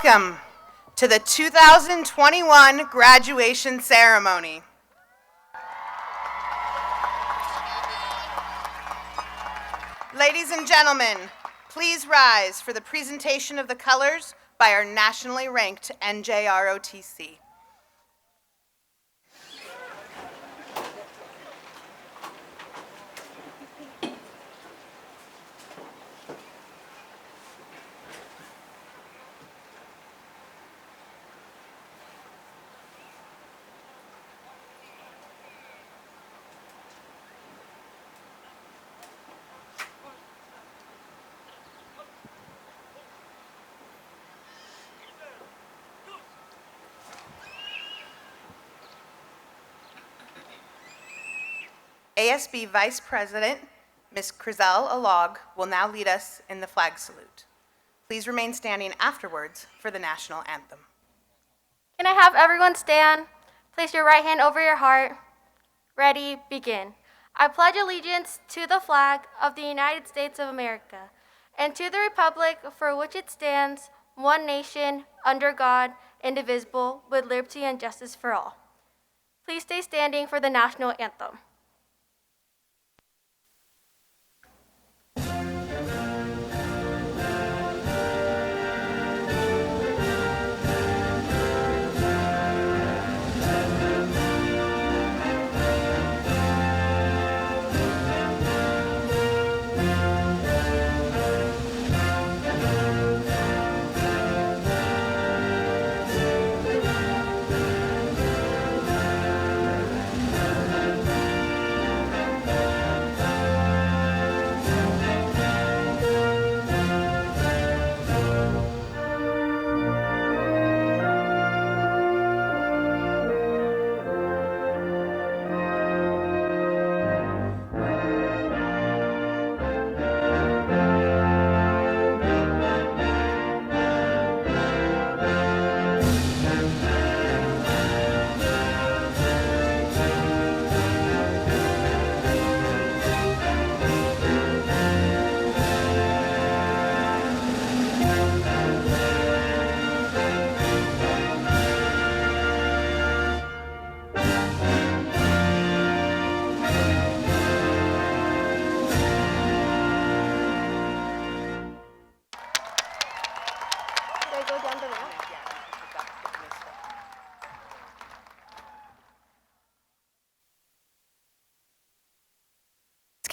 Welcome to the 2021 graduation ceremony. Ladies and gentlemen, please rise for the presentation of the colors by our nationally ranked NJROTC. ASB Vice President, Ms. Crizel Alog, will now lead us in the flag salute. Please remain standing afterwards for the national anthem. Can I have everyone stand? Place your right hand over your heart. Ready, begin. I pledge allegiance to the flag of the United States of America and to the republic for which it stands, one nation, under God, indivisible, with liberty and justice for all. Please stay standing for the national anthem.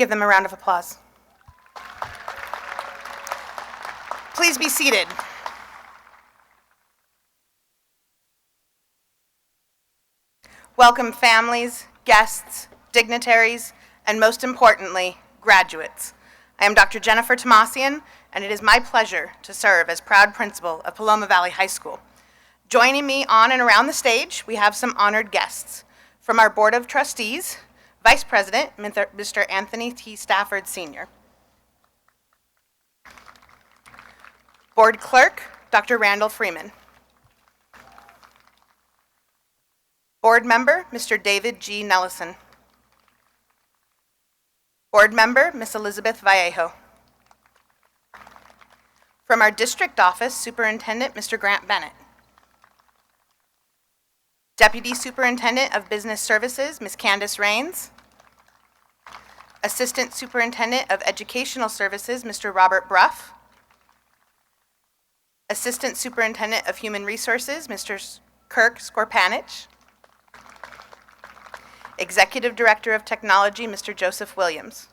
give them a round of applause. Please be seated. Welcome families, guests, dignitaries, and most importantly, graduates. I am Dr. Jennifer Tomasian, and it is my pleasure to serve as proud principal of Paloma Valley High School. Joining me on and around the stage, we have some honored guests. From our Board of Trustees, Vice President, Mr. Anthony T. Stafford, Sr. Board Clerk, Dr. Randall Freeman. Board Member, Mr. David G. Nellison. Board Member, Ms. Elizabeth Vallejo. From our District Office, Superintendent, Mr. Grant Bennett. Deputy Superintendent of Business Services, Ms. Candace Rains. Assistant Superintendent of Educational Services, Mr. Robert Bruff. Assistant Superintendent of Human Resources, Mr. Kirk Skorpanich. Executive Director of Technology, Mr. Joseph Williams.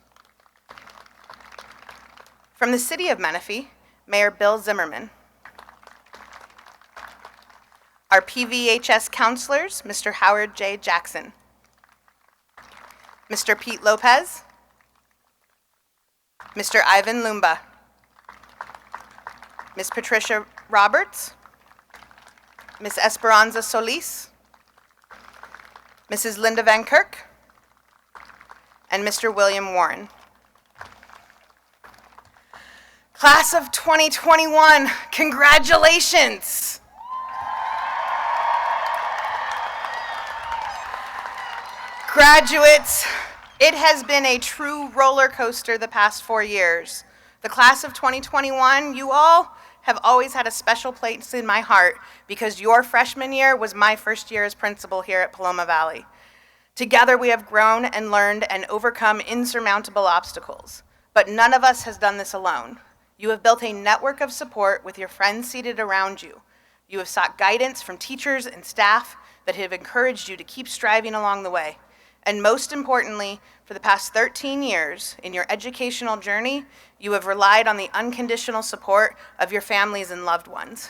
From the City of Menifee, Mayor Bill Zimmerman. Our PVHS counselors, Mr. Howard J. Jackson. Mr. Pete Lopez. Mr. Ivan Lumba. Ms. Patricia Roberts. Ms. Esperanza Solis. Mrs. Linda Van Kirk. And Mr. William Warren. Class of 2021, congratulations! Graduates, it has been a true roller coaster the past 4 years. The class of 2021, you all have always had a special place in my heart because your freshman year was my first year as principal here at Paloma Valley. Together we have grown and learned and overcome insurmountable obstacles, but none of us has done this alone. You have built a network of support with your friends seated around you. You have sought guidance from teachers and staff that have encouraged you to keep striving along the way. And most importantly, for the past 13 years in your educational journey, you have relied on the unconditional support of your families and loved ones.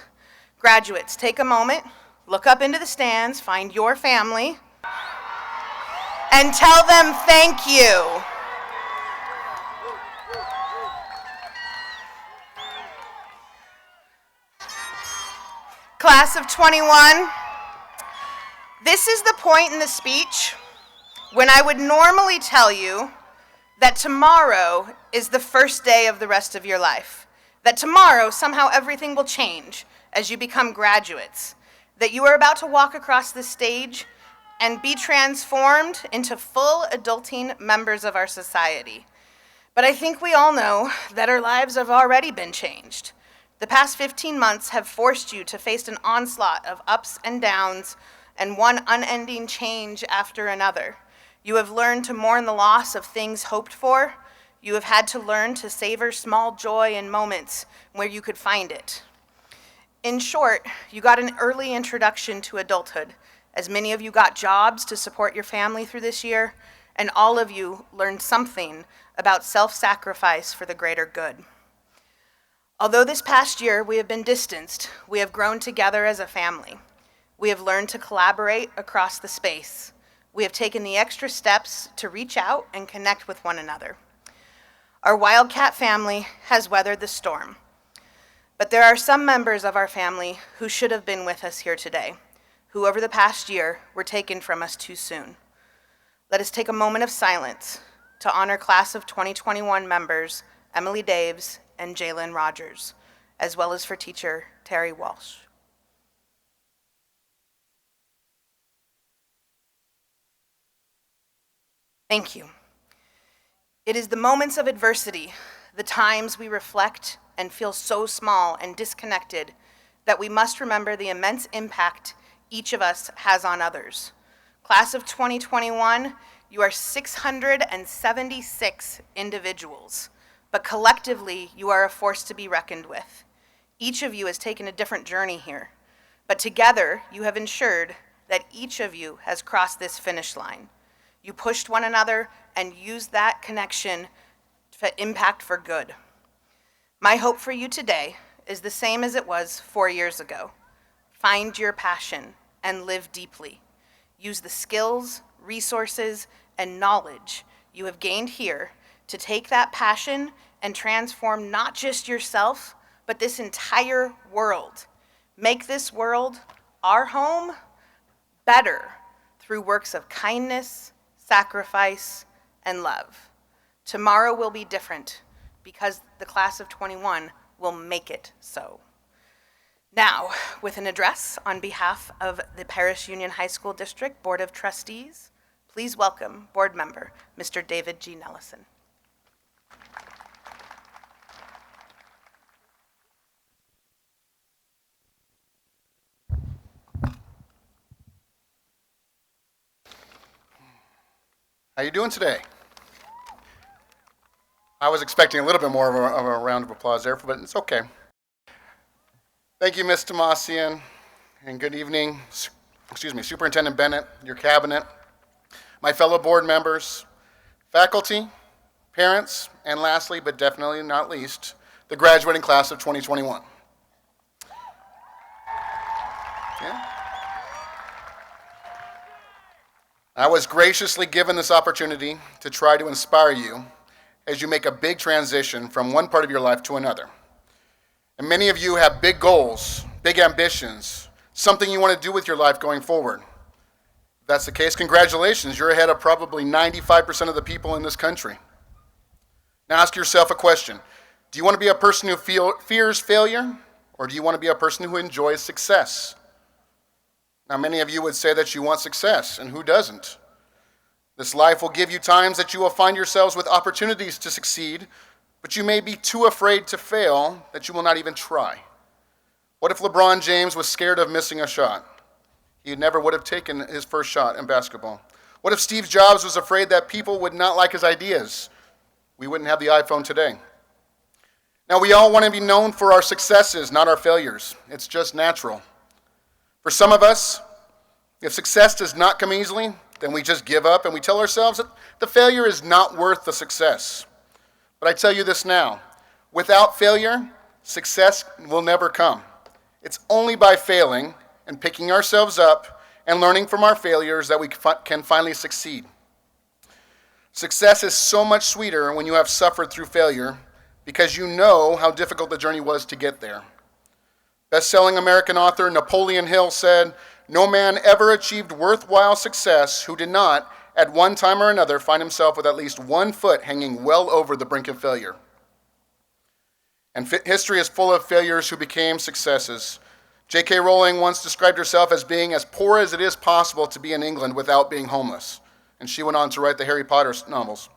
Graduates, take a moment, look up into the stands, find your family, and tell them thank you. Class of 21, this is the point in the speech when I would normally tell you that tomorrow is the first day of the rest of your life, that tomorrow somehow everything will change as you become graduates, that you are about to walk across the stage and be transformed into full adulting members of our society. But I think we all know that our lives have already been changed. The past 15 months have forced you to face an onslaught of ups and downs and one unending change after another. You have learned to mourn the loss of things hoped for. You have had to learn to savor small joy in moments where you could find it. In short, you got an early introduction to adulthood, as many of you got jobs to support your family through this year, and all of you learned something about self-sacrifice for the greater good. Although this past year we have been distanced, we have grown together as a family. We have learned to collaborate across the space. We have taken the extra steps to reach out and connect with one another. Our Wildcat family has weathered the storm, but there are some members of our family who should have been with us here today, who over the past year were taken from us too soon. Let us take a moment of silence to honor Class of 2021 members Emily Daves and Jalen Rogers, as well as for teacher Terry Walsh. Thank you. It is the moments of adversity, the times we reflect and feel so small and disconnected, that we must remember the immense impact each of us has on others. Class of 2021, you are 676 individuals, but collectively, you are a force to be reckoned with. Each of you has taken a different journey here, but together, you have ensured that each of you has crossed this finish line. You pushed one another and used that connection to impact for good. My hope for you today is the same as it was 4 years ago. Find your passion and live deeply. Use the skills, resources, and knowledge you have gained here to take that passion and transform not just yourself, but this entire world. Make this world, our home, better through works of kindness, sacrifice, and love. Tomorrow will be different because the class of 21 will make it so. Now, with an address on behalf of the Paris Union High School District Board of Trustees, please welcome board member Mr. David G. Nellison. How you doing today? I was expecting a little bit more of a round of applause there, but it's okay. Thank you, Ms. Tomasian, and good evening, Superintendent Bennett, your cabinet, my fellow board members, faculty, parents, and lastly, but definitely not least, the graduating class of 2021. Yeah. I was graciously given this opportunity to try to inspire you as you make a big transition from one part of your life to another. And many of you have big goals, big ambitions, something you want to do with your life going forward. If that's the case, congratulations. You're ahead of probably 95% of the people in this country. Now ask yourself a question. Do you want to be a person who fears failure, or do you want to be a person who enjoys success? Now, many of you would say that you want success, and who doesn't? This life will give you times that you will find yourselves with opportunities to succeed, but you may be too afraid to fail that you will not even try. What if LeBron James was scared of missing a shot? He never would have taken his first shot in basketball. What if Steve Jobs was afraid that people would not like his ideas? We wouldn't have the iPhone today. Now, we all want to be known for our successes, not our failures. It's just natural. For some of us, if success does not come easily, then we just give up and we tell ourselves that the failure is not worth the success. But I tell you this now, without failure, success will never come. It's only by failing and picking ourselves up and learning from our failures that we can finally succeed. Success is so much sweeter when you have suffered through failure because you know how difficult the journey was to get there. Best-selling American author Napoleon Hill said, "No man ever achieved worthwhile success who did not, at one time or another, find himself with at least 1 foot hanging well over the brink of failure." And history is full of failures who became successes. J.K. Rowling once described herself as being as poor as it is possible to be in England without being homeless, and she went on to write the Harry Potter novels.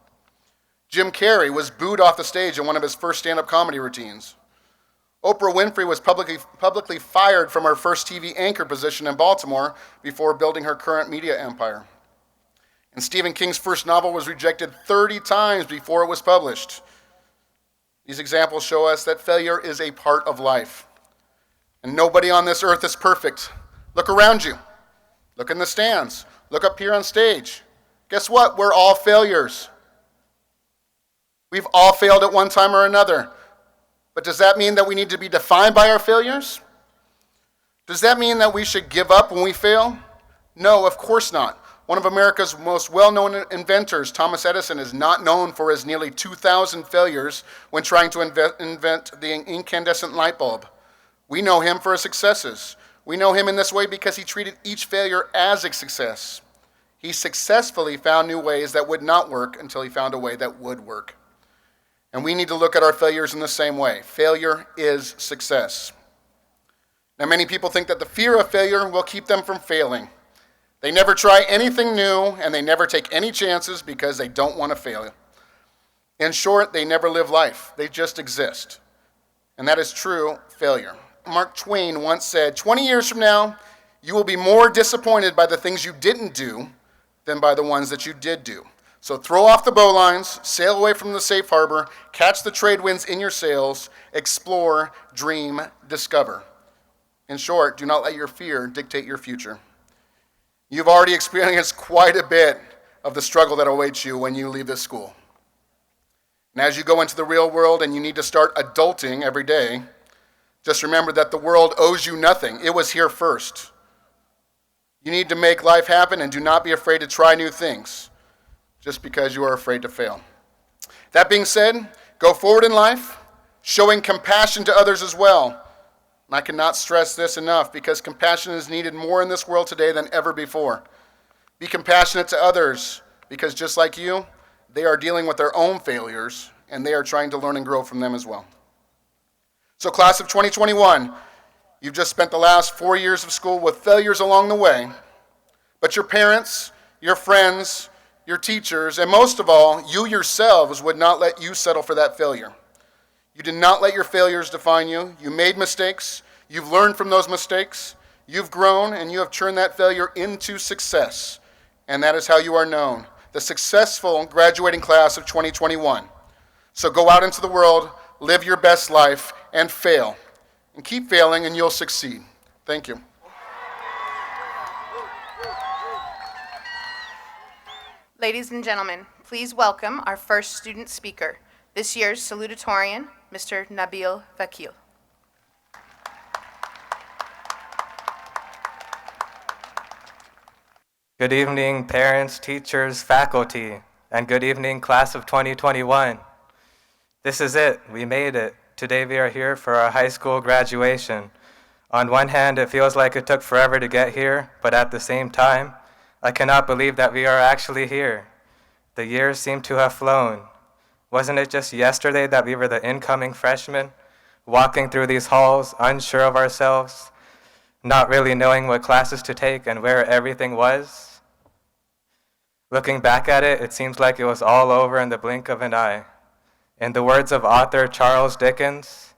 Jim Carrey was booed off the stage in one of his first stand-up comedy routines. Oprah Winfrey was publicly fired from her first TV anchor position in Baltimore before building her current media empire. And Stephen King's first novel was rejected 30 times before it was published. These examples show us that failure is a part of life. And nobody on this earth is perfect. Look around you. Look in the stands. Look up here on stage. Guess what? We're all failures. We've all failed at one time or another. But does that mean that we need to be defined by our failures? Does that mean that we should give up when we fail? No, of course not. One of America's most well-known inventors, Thomas Edison, is not known for his nearly 2,000 failures when trying to invent the incandescent light bulb. We know him for his successes. We know him in this way because he treated each failure as a success. He successfully found new ways that would not work until he found a way that would work. And we need to look at our failures in the same way. Failure is success. Now, many people think that the fear of failure will keep them from failing. They never try anything new, and they never take any chances because they don't want to fail. In short, they never live life. They just exist. And that is true failure. Mark Twain once said, 20 years from now, you will be more disappointed by the things you didn't do than by the ones that you did do. So throw off the bowlines, sail away from the safe harbor, catch the trade winds in your sails, explore, dream, discover. In short, do not let your fear dictate your future. You've already experienced quite a bit of the struggle that awaits you when you leave this school. And as you go into the real world and you need to start adulting every day, just remember that the world owes you nothing. It was here first. You need to make life happen and do not be afraid to try new things just because you are afraid to fail. That being said, go forward in life, showing compassion to others as well. And I cannot stress this enough because compassion is needed more in this world today than ever before. Be compassionate to others because just like you, they are dealing with their own failures and they are trying to learn and grow from them as well. So class of 2021, you've just spent the last 4 years of school with failures along the way, but your parents, your friends, your teachers, and most of all, you yourselves would not let you settle for that failure. You did not let your failures define you. You made mistakes. You've learned from those mistakes. You've grown, and you have turned that failure into success. And that is how you are known, the successful graduating class of 2021. So go out into the world, live your best life, and fail. And keep failing, and you'll succeed. Thank you. Ladies and gentlemen, please welcome our first student speaker, this year's Salutatorian, Mr. Nabil Vakil. Good evening, parents, teachers, faculty, and good evening, class of 2021. This is it. We made it. Today we are here for our high school graduation. On one hand, it feels like it took forever to get here, but at the same time, I cannot believe that we are actually here. The years seem to have flown. Wasn't it just yesterday that we were the incoming freshmen, walking through these halls, unsure of ourselves, not really knowing what classes to take and where everything was? Looking back at it, it seems like it was all over in the blink of an eye. In the words of author Charles Dickens,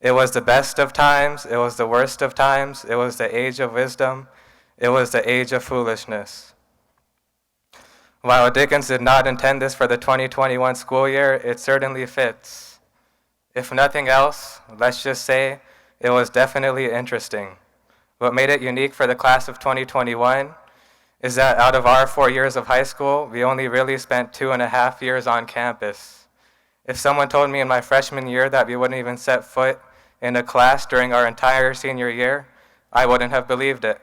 it was the best of times, it was the worst of times, it was the age of wisdom, it was the age of foolishness. While Dickens did not intend this for the 2021 school year, it certainly fits. If nothing else, let's just say it was definitely interesting. What made it unique for the class of 2021 is that out of our 4 years of high school, we only really spent 2.5 years on campus. If someone told me in my freshman year that we wouldn't even set foot in a class during our entire senior year, I wouldn't have believed it.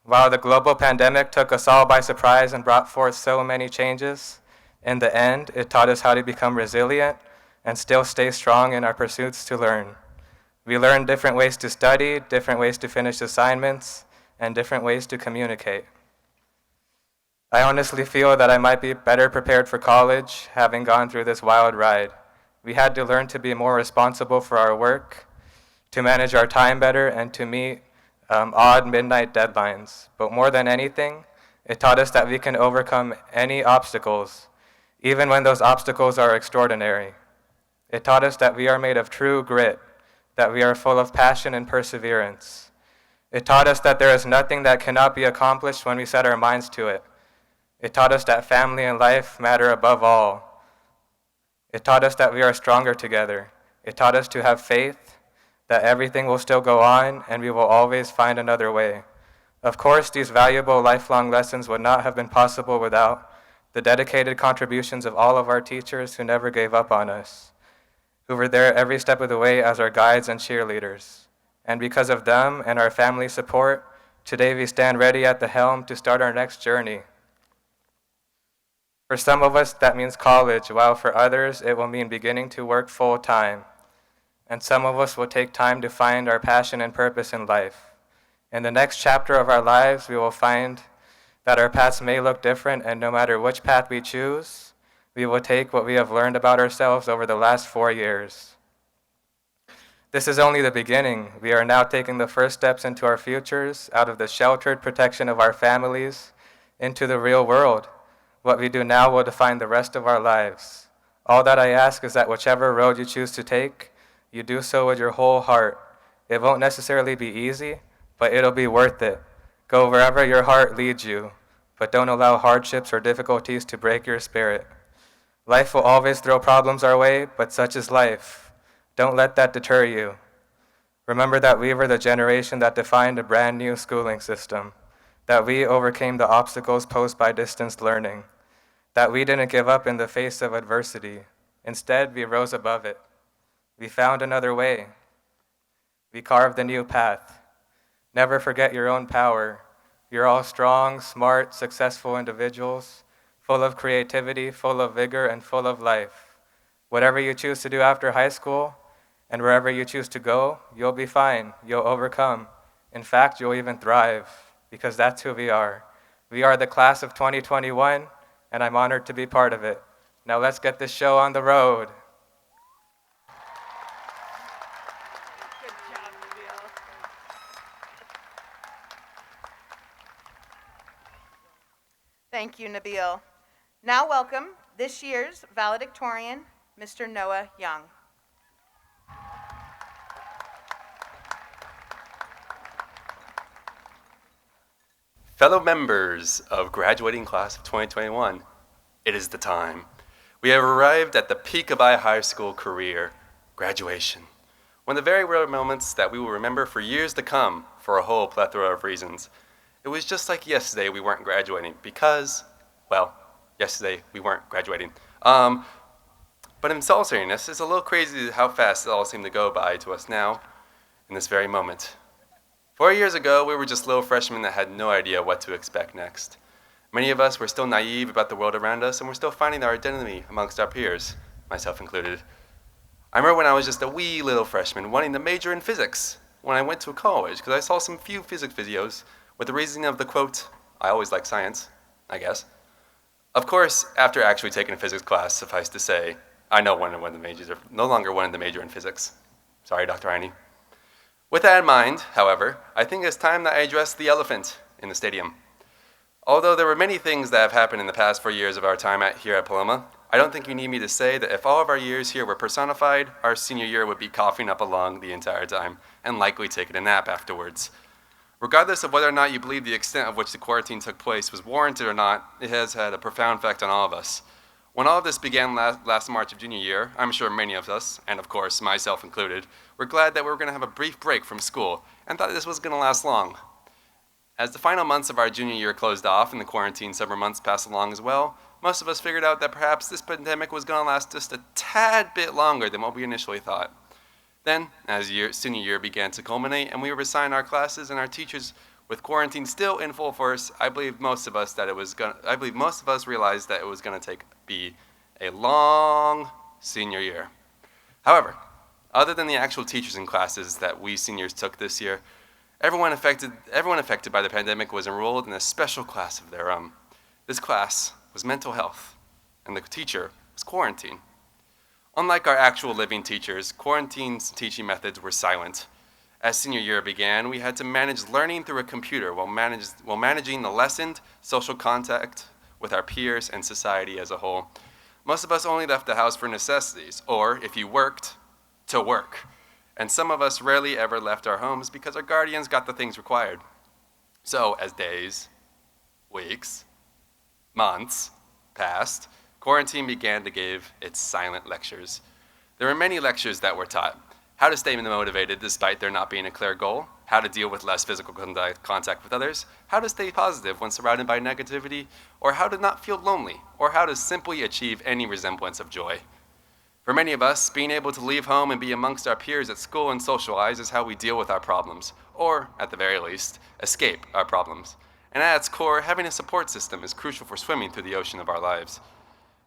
While the global pandemic took us all by surprise and brought forth so many changes, in the end, it taught us how to become resilient and still stay strong in our pursuits to learn. We learned different ways to study, different ways to finish assignments, and different ways to communicate. I honestly feel that I might be better prepared for college, having gone through this wild ride. We had to learn to be more responsible for our work, to manage our time better, and to meet odd midnight deadlines. But more than anything, it taught us that we can overcome any obstacles, even when those obstacles are extraordinary. It taught us that we are made of true grit, that we are full of passion and perseverance. It taught us that there is nothing that cannot be accomplished when we set our minds to it. It taught us that family and life matter above all. It taught us that we are stronger together. It taught us to have faith, that everything will still go on and we will always find another way. Of course, these valuable lifelong lessons would not have been possible without the dedicated contributions of all of our teachers who never gave up on us, who were there every step of the way as our guides and cheerleaders. And because of them and our family support, today we stand ready at the helm to start our next journey. For some of us, that means college, while for others, it will mean beginning to work full-time. And some of us will take time to find our passion and purpose in life. In the next chapter of our lives, we will find that our paths may look different, and no matter which path we choose, we will take what we have learned about ourselves over the last 4 years. This is only the beginning. We are now taking the first steps into our futures, out of the sheltered protection of our families, into the real world. What we do now will define the rest of our lives. All that I ask is that whichever road you choose to take, you do so with your whole heart. It won't necessarily be easy, but it'll be worth it. Go wherever your heart leads you, but don't allow hardships or difficulties to break your spirit. Life will always throw problems our way, but such is life. Don't let that deter you. Remember that we were the generation that defined a brand new schooling system, that we overcame the obstacles posed by distance learning, that we didn't give up in the face of adversity. Instead, we rose above it. We found another way. We carved a new path. Never forget your own power. You're all strong, smart, successful individuals, full of creativity, full of vigor, and full of life. Whatever you choose to do after high school, and wherever you choose to go, you'll be fine. You'll overcome. In fact, you'll even thrive, because that's who we are. We are the class of 2021, and I'm honored to be part of it. Now let's get this show on the road. Good job, Nabil. Thank you, Nabil. Now welcome this year's valedictorian, Mr. Noah Young. Fellow members of graduating class of 2021, it is the time. We have arrived at the peak of our high school career, graduation. One of the very rare moments that we will remember for years to come for a whole plethora of reasons. It was just like yesterday we weren't graduating because, well, yesterday we weren't graduating. But in all seriousness, it's a little crazy how fast it all seemed to go by to us now, in this very moment. 4 years ago, we were just little freshmen that had no idea what to expect next. Many of us were still naive about the world around us, and we're still finding our identity amongst our peers, myself included. I remember when I was just a wee little freshman wanting to major in physics when I went to college, because I saw some few physics videos with the reasoning of the quote, I always like science, I guess. Of course, after actually taking a physics class, suffice to say, I no longer wanted to major in physics. Sorry, Dr. Heine. With that in mind, however, I think it's time that I address the elephant in the stadium. Although there were many things that have happened in the past 4 years of our time here at Paloma, I don't think you need me to say that if all of our years here were personified, our senior year would be coughing up a lung the entire time, and likely taking a nap afterwards. Regardless of whether or not you believe the extent of which the quarantine took place was warranted or not, it has had a profound effect on all of us. When all of this began last March of junior year, I'm sure many of us, and of course myself included, were glad that we were going to have a brief break from school and thought this was going to last long. As the final months of our junior year closed off and the quarantine summer months passed along as well, most of us figured out that perhaps this pandemic was going to last just a tad bit longer than what we initially thought. Then, as senior year began to culminate and we were assigned our classes and our teachers with quarantine still in full force, I believe most of us realized that it was going to be a long senior year. However, other than the actual teachers and classes that we seniors took this year, everyone affected by the pandemic was enrolled in a special class of their own. This class was mental health, and the teacher was quarantine. Unlike our actual living teachers, quarantine's teaching methods were silent. As senior year began, we had to manage learning through a computer while managing the lessened social contact with our peers and society as a whole. Most of us only left the house for necessities, or, if you worked, to work. And some of us rarely ever left our homes because our guardians got the things required. So, as days, weeks, months passed, quarantine began to give its silent lectures. There were many lectures that were taught. How to stay motivated despite there not being a clear goal, how to deal with less physical contact with others, how to stay positive when surrounded by negativity, or how to not feel lonely, or how to simply achieve any resemblance of joy. For many of us, being able to leave home and be amongst our peers at school and socialize is how we deal with our problems, or, at the very least, escape our problems. And at its core, having a support system is crucial for swimming through the ocean of our lives.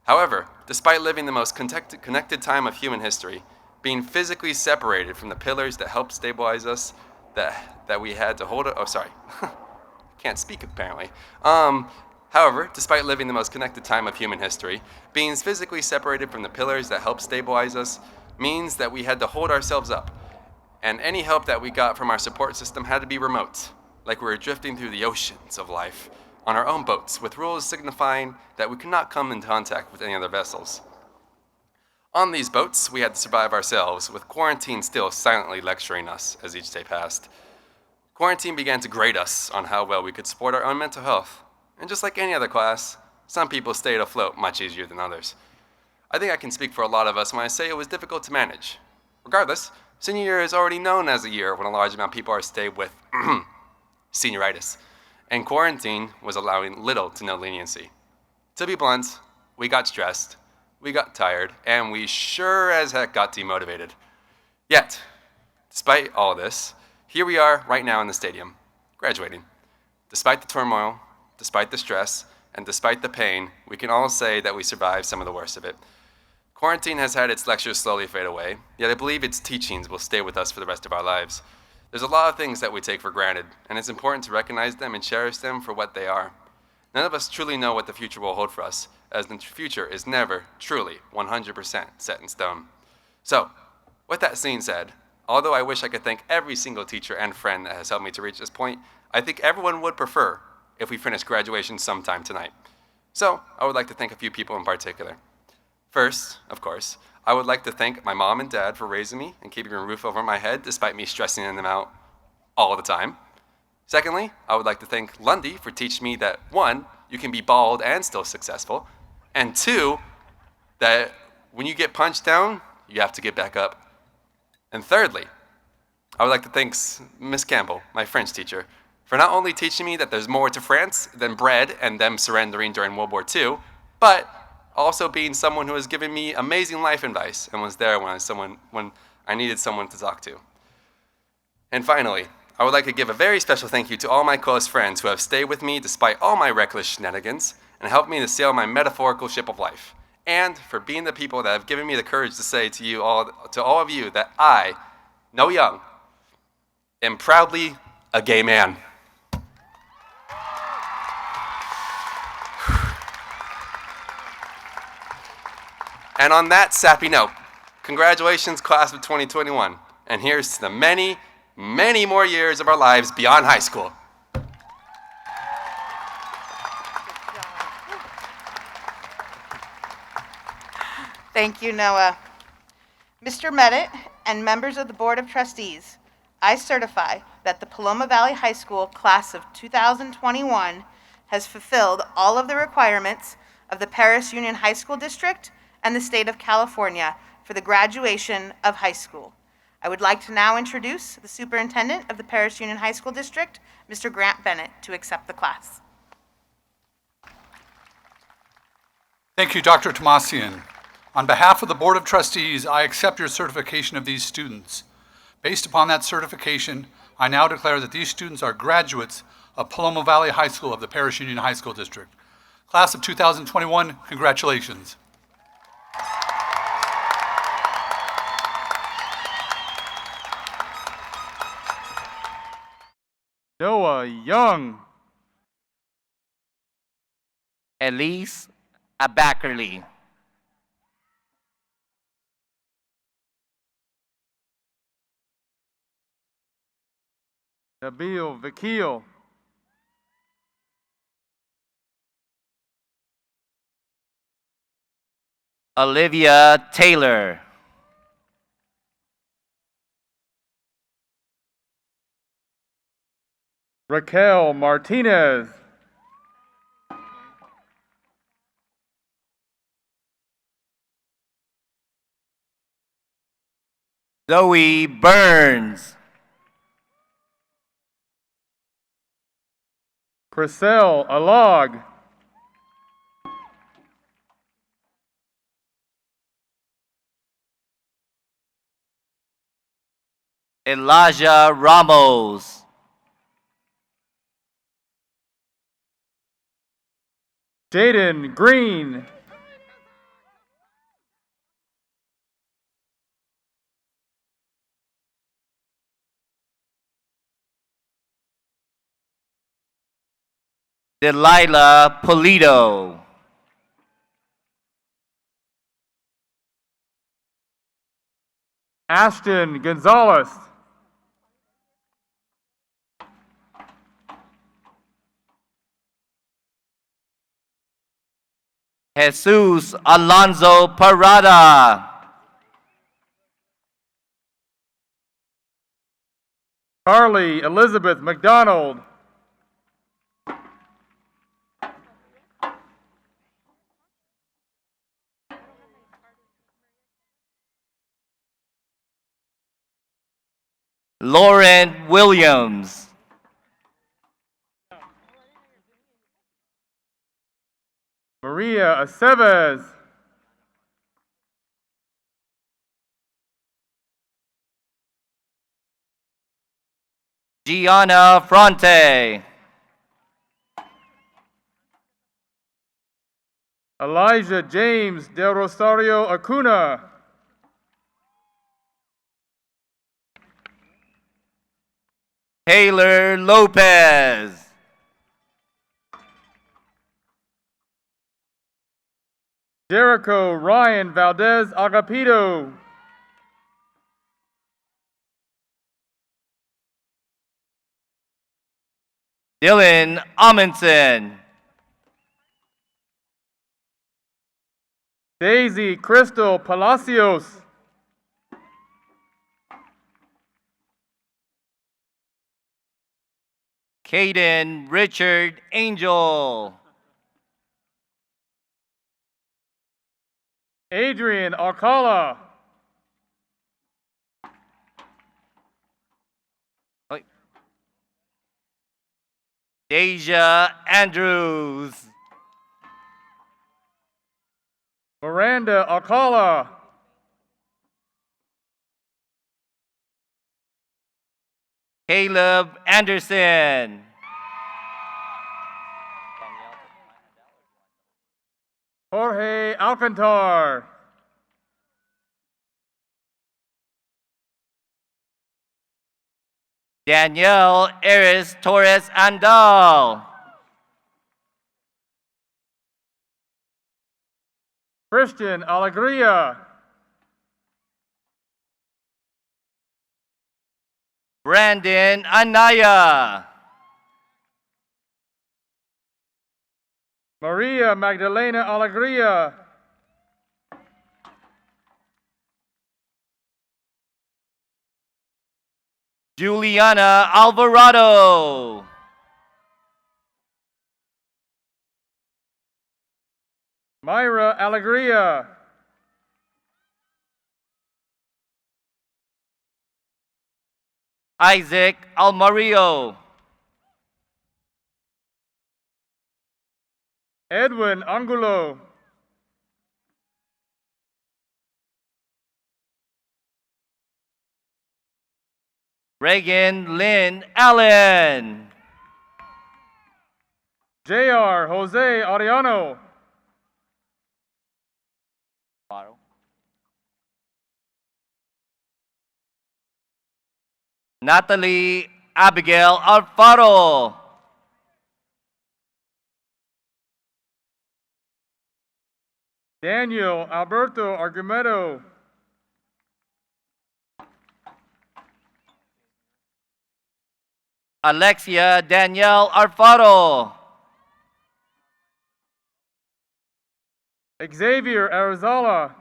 However, despite living the most connected time of human history, being physically separated from the pillars that helped stabilize us, that we had to hold it. Oh, sorry. Can't speak apparently. However, despite living the most connected time of human history, being physically separated from the pillars that helped stabilize us means that we had to hold ourselves up. And any help that we got from our support system had to be remote, like we were drifting through the oceans of life on our own boats, with rules signifying that we could not come in contact with any other vessels. On these boats, we had to survive ourselves, with quarantine still silently lecturing us as each day passed. Quarantine began to grade us on how well we could support our own mental health. And just like any other class, some people stayed afloat much easier than others. I think I can speak for a lot of us when I say it was difficult to manage. Regardless, senior year is already known as a year when a large amount of people are stayed with senioritis, and quarantine was allowing little to no leniency. To be blunt, we got stressed, we got tired, and we sure as heck got demotivated. Yet, despite all this, here we are right now in the stadium, graduating. Despite the turmoil, despite the stress, and despite the pain, we can all say that we survived some of the worst of it. Quarantine has had its lectures slowly fade away, yet I believe its teachings will stay with us for the rest of our lives. There's a lot of things that we take for granted, and it's important to recognize them and cherish them for what they are. None of us truly know what the future will hold for us, as the future is never truly 100% set in stone. So, with that being said, although I wish I could thank every single teacher and friend that has helped me to reach this point, I think everyone would prefer if we finish graduation sometime tonight. So, I would like to thank a few people in particular. First, of course, I would like to thank my mom and dad for raising me and keeping a roof over my head despite me stressing them out all the time. Secondly, I would like to thank Lundy for teaching me that, one, you can be bald and still successful, and two, that when you get punched down, you have to get back up. And thirdly, I would like to thank Miss Campbell, my French teacher, for not only teaching me that there's more to France than bread and them surrendering during World War II, but also being someone who has given me amazing life advice and was there when I needed someone to talk to. And finally, I would like to give a very special thank you to all my close friends who have stayed with me despite all my reckless shenanigans and helped me to sail my metaphorical ship of life, and for being the people that have given me the courage to say to all of you that I, No Young, am proudly a gay man. And on that sappy note, congratulations, class of 2021. And here's to the many, many more years of our lives beyond high school. Thank you, Noah. Mr. Medit and members of the Board of Trustees, I certify that the Paloma Valley High School class of 2021 has fulfilled all of the requirements of the Paris Union High School District and the state of California for the graduation of high school. I would like to now introduce the superintendent of the Paris Union High School District, Mr. Grant Bennett, to accept the class. Thank you, Dr. Tomasian. On behalf of the Board of Trustees, I accept your certification of these students. Based upon that certification, I now declare that these students are graduates of Paloma Valley High School of the Paris Union High School District. Class of 2021, congratulations. Noah Young. Elise Abackerly. Nabil Vakil. Olivia Taylor. Raquel Martinez. Zoe Burns. Chriselle Alog. Elijah Ramos. Jaden Green. Delilah Polito. Ashton Gonzalez. Jesus Alonso Parada. Carly Elizabeth McDonald. Lauren Williams. Maria Aceves. Gianna Fronte. Elijah James Del Rosario Acuna. Taylor Lopez. Jericho Ryan Valdez Agapito. Dylan Amundsen. Daisy Crystal Palacios. Caden Richard Angel. Adrian Alcala. Deja Andrews. Miranda Alcala. Caleb Anderson. Jorge Alcantar. Danielle Eris Torres Andal. Christian Alegria. Brandon Anaya. Maria Magdalena Alegria. Juliana Alvarado. Myra Alegria. Isaac Almario. Edwin Angulo. Reagan Lynn Allen. J.R. Jose Ariano. Natalie Abigail Alfaro. Daniel Alberto Argumedo. Alexia Danielle Alfaro. Xavier Arizala.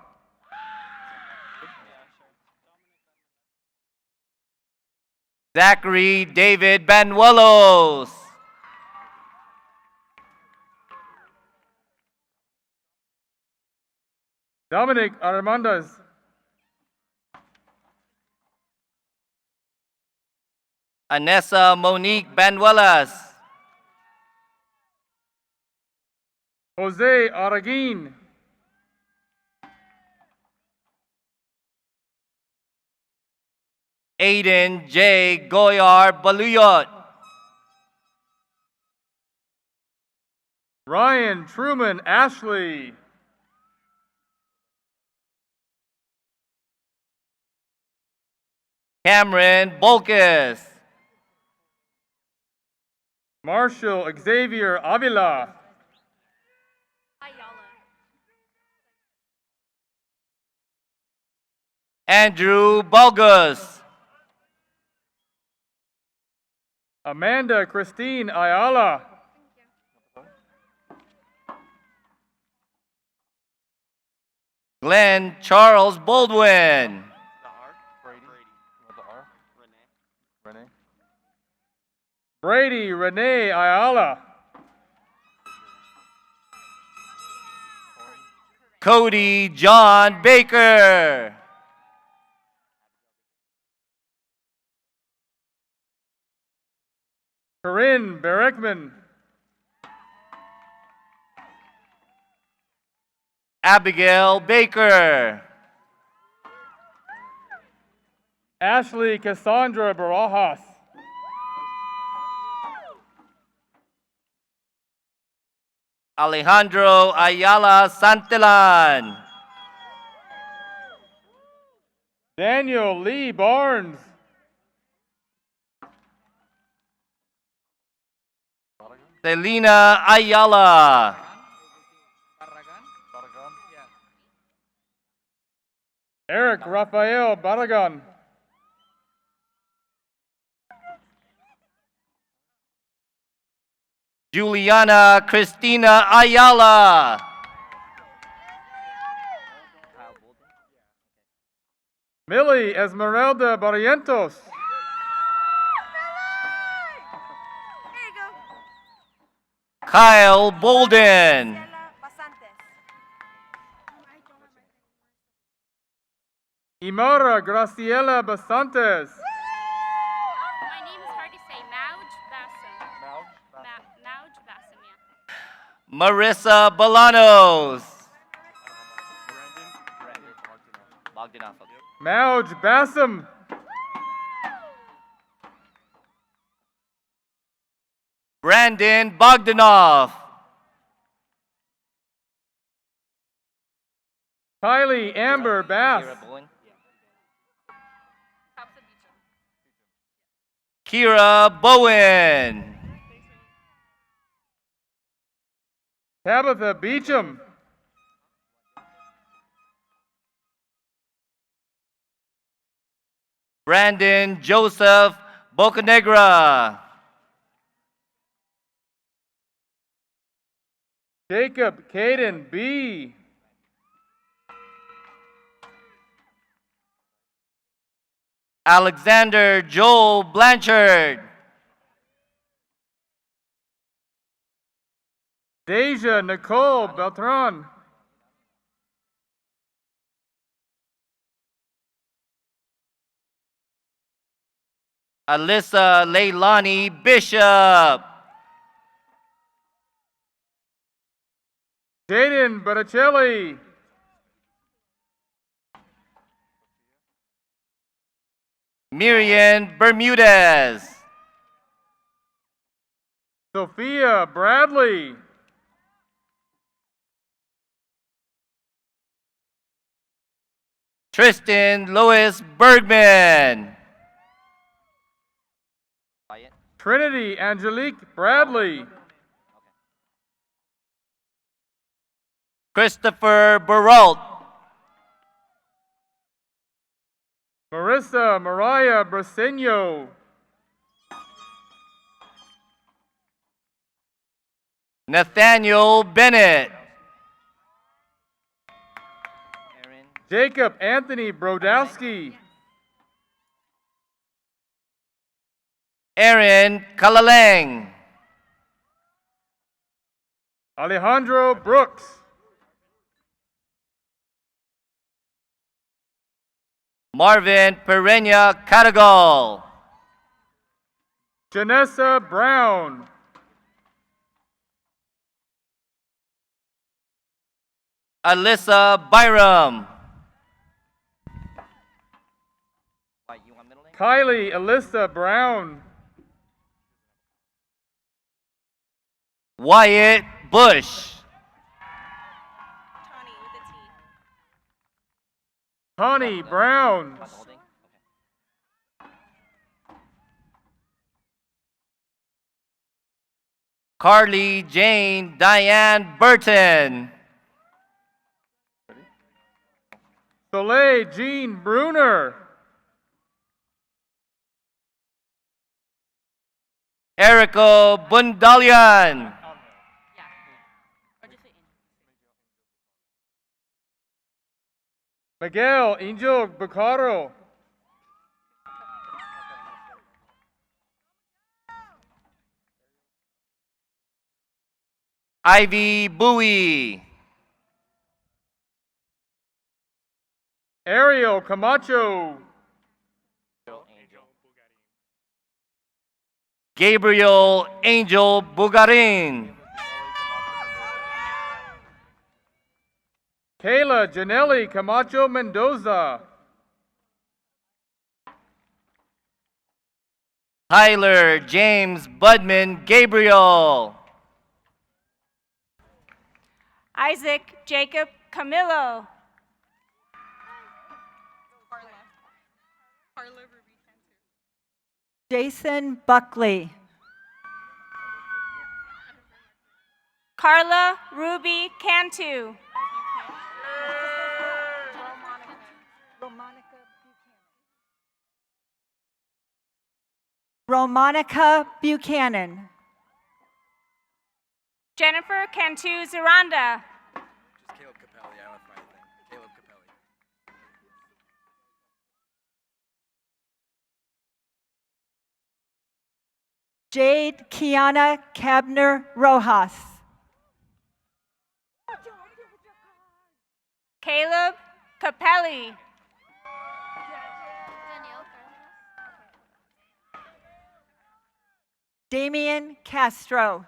Zachary David Banuelos. Dominic Armandas. Anessa Monique Banuelas. Jose Araguin. Aiden J. Goyar Baluyot. Ryan Truman Ashley. Cameron Bolkes. Marshall Xavier Avila. Andrew Bogus. Amanda Christine Ayala. Glenn Charles Baldwin. Brady Renee Ayala. Cody John Baker. Corinne Berekman. Abigail Baker. Ashley Cassandra Barajas. Alejandro Ayala Santillan. Daniel Lee Barnes. Selena Ayala. Eric Rafael Barragan. Juliana Cristina Ayala. Millie Esmeralda Barrientos. Kyle Bolden. Imara Graciela Basantes. My name is hard to say. Mauj Bassam. Mauj Bassam, yeah. Marissa Bolanos. Mauj Bassam. Brandon Bogdanov. Kylie Amber Bass. Kira Bowen. Tabitha Beecham. Brandon Joseph Bocanegra. Jacob Caden B. Alexander Joel Blanchard. Deja Nicole Beltran. Alyssa Leilani Bishop. Jaden Botticelli. Miriam Bermudez. Sophia Bradley. Tristan Lewis Bergman. Trinity Angelique Bradley. Christopher Baralt. Marissa Mariah Brasenio. Nathaniel Bennett. Jacob Anthony Brodowski. Aaron Kalaleng. Alejandro Brooks. Marvin Pereña Caragal. Janessa Brown. Alyssa Byram. Kylie Alyssa Brown. Wyatt Bush. Connie Brown. Carly Jane Diane Burton. Soleil Jean Bruner. Erico Bundalian. Miguel Angel Bacaro. Ivy Bowie. Ariel Camacho. Gabriel Angel Bugarin. Kayla Janelli Camacho Mendoza. Tyler James Budman Gabriel. Isaac Jacob Camillo. Jason Buckley. Carla Ruby Cantu. Romanica Buchanan. Jennifer Cantu Zaranda. Caleb Capelli. I left my thing. Caleb Capelli. Jade Kiana Cabner Rojas. Caleb Capelli. Damian Castro.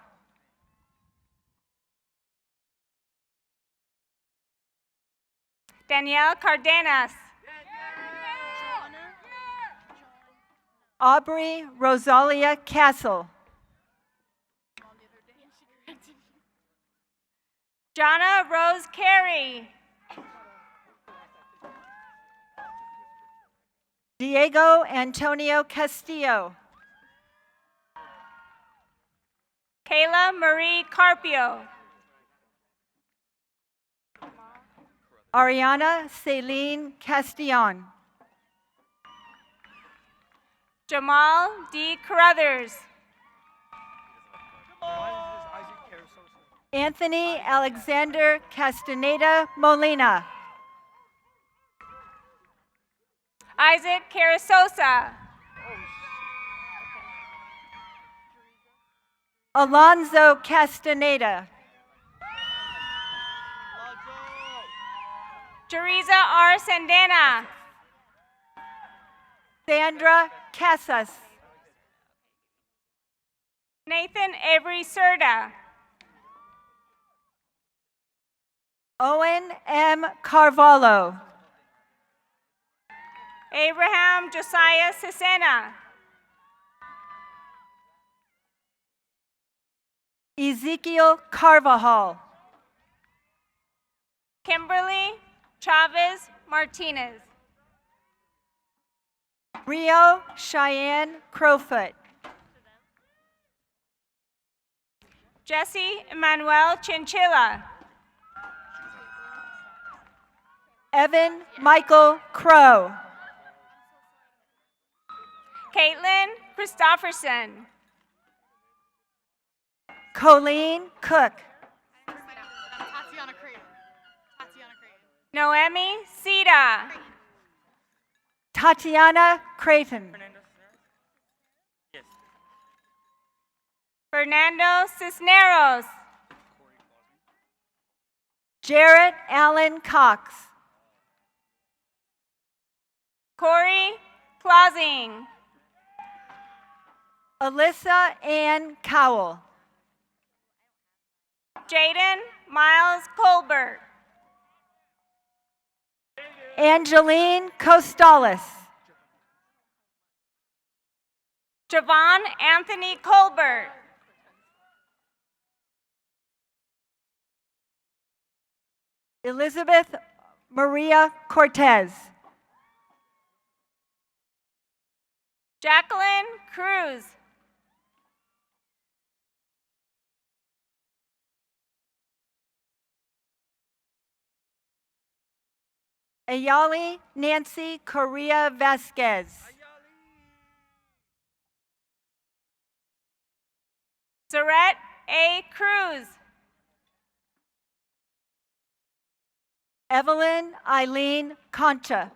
Danielle Cardenas. Aubrey Rosalia Castle. Jonna Rose Carey. Diego Antonio Castillo. Kayla Marie Carpio. Ariana Celine Castillon. Jamal D. Carruthers. Anthony Alexander Castaneda Molina. Isaac Carasosa. Alonzo Castaneda. Teresa R. Sandana. Sandra Casas. Nathan Avery Serta. Owen M. Carvalho. Abraham Josiah Cesena. Ezekiel Carvajal. Kimberly Chavez Martinez. Rio Cheyenne Crowfoot. Jesse Emmanuel Chinchilla. Evan Michael Crow. Caitlin Christofferson. Colleen Cook. Noemi Sita. Tatiana Creighton. Fernando Cisneros. Jarrett Allen Cox. Corey Clausing. Alyssa Ann Cowell. Jaden Miles Colbert. Angeline Costales. Javon Anthony Colbert. Elizabeth Maria Cortez. Jacqueline Cruz. Ayali Nancy Correa Vasquez. Zarette A. Cruz. Evelyn Eileen Concha.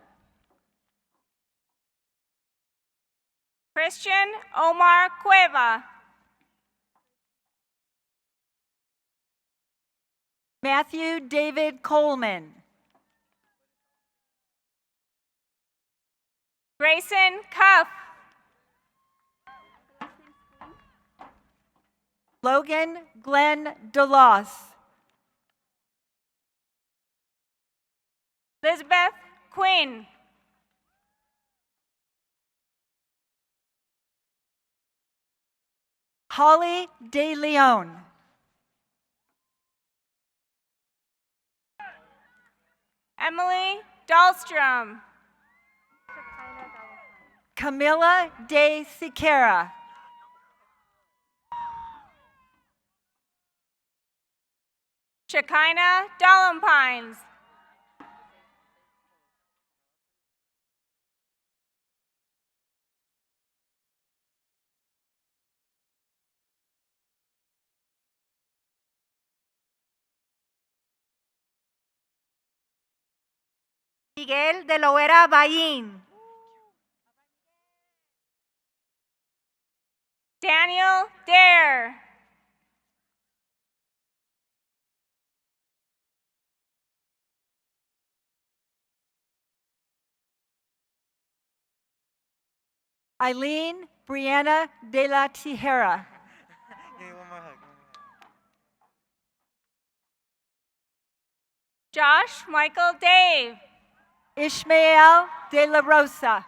Christian Omar Cueva. Matthew David Coleman. Grayson Cuff. Logan Glenn DeLoss. Elizabeth Quinn. Holly De Leon. Emily Dahlstrom. Camilla De Siqueira. Shekinah Dollenpines. Miguel de Loera Bayin. Daniel Dare. Eileen Brianna De La Tijera. Josh Michael Dave. Ishmael De La Rosa.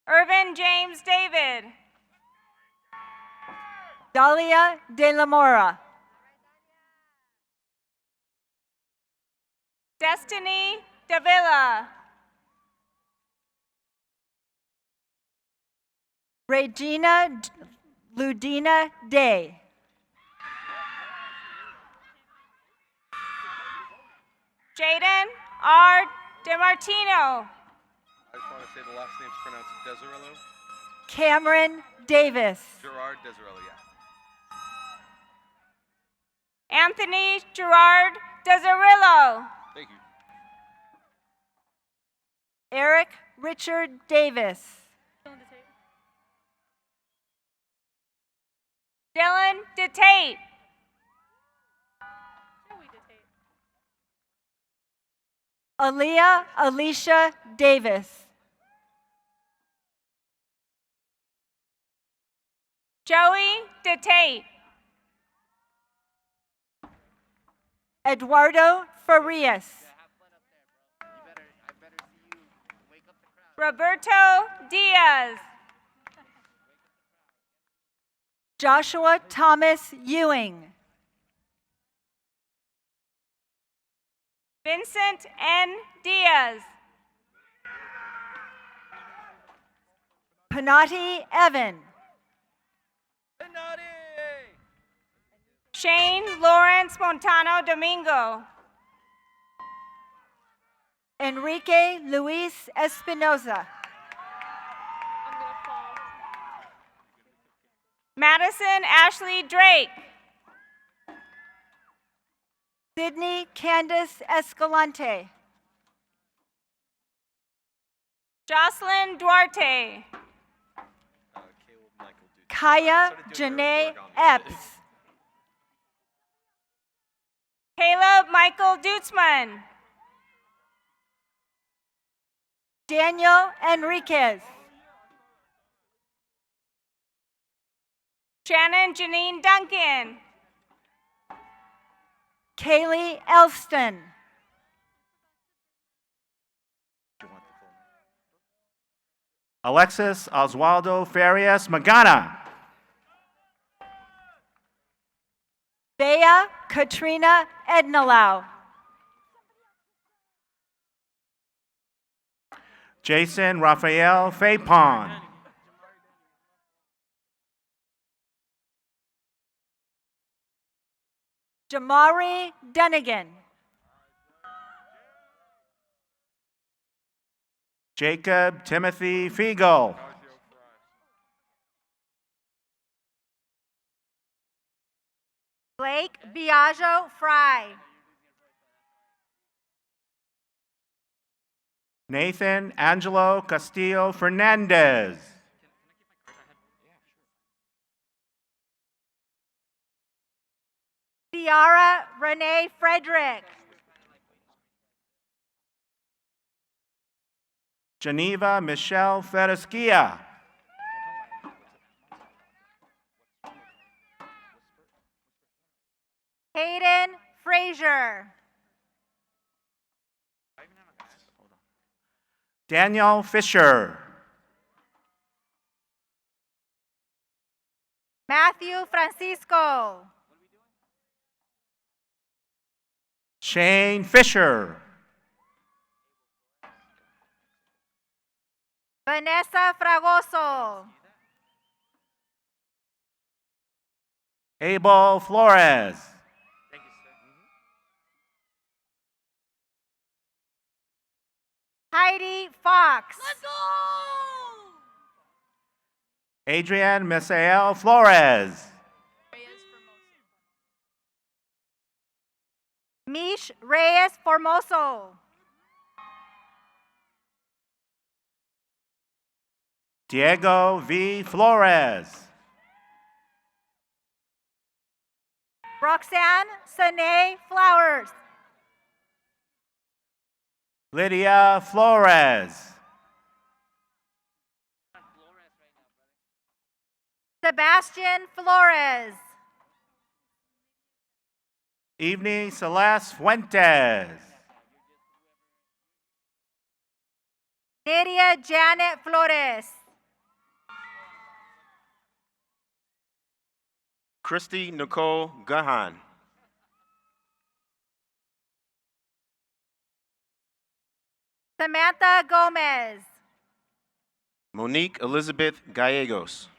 Irvin James David. Dalia De La Mora. Destiny Davila. Regina Ludina Day. Jaden R. DeMartino. I just want to say the last name's pronounced Deserillo. Cameron Davis. Gerard Deserillo, yeah. Anthony Gerard Deserillo. Thank you. Eric Richard Davis. Dylan DeTate. Aaliyah Alicia Davis. Joey DeTate. Eduardo Farias. Roberto Diaz. Joshua Thomas Ewing. Vincent N. Diaz. Panati Evan. Shane Lawrence Montano Domingo. Enrique Luis Espinoza. Madison Ashley Drake. Sydney Candace Escalante. Jocelyn Duarte. Caleb Michael Duke. Kaya Janae Epps. Caleb Michael Dutzman. Daniel Enriquez. Shannon Janine Duncan. Kaylee Elston. Alexis Oswaldo Farias Magana. Bea Katrina Ednalau. Jason Raphael Fapon. Jamari Dunnigan. Jacob Timothy Fiegel. Blake Biagio Fry. Nathan Angelo Castillo Fernandez. Ciara Renee Frederick. Geneva Michelle Feresquia. Hayden Frazier. Daniel Fisher. Matthew Francisco. Shane Fisher. Vanessa Fragoso. Abel Flores. Heidi Fox. Adrian Misael Flores. Mish Reyes Formoso. Diego V. Flores. Roxanne Sane Flowers. Lydia Flores. Sebastian Flores. Evney Celeste Fuentes. Nydia Janet Flores. Christy Nicole Gahan. Samantha Gomez. Monique Elizabeth Gallegos.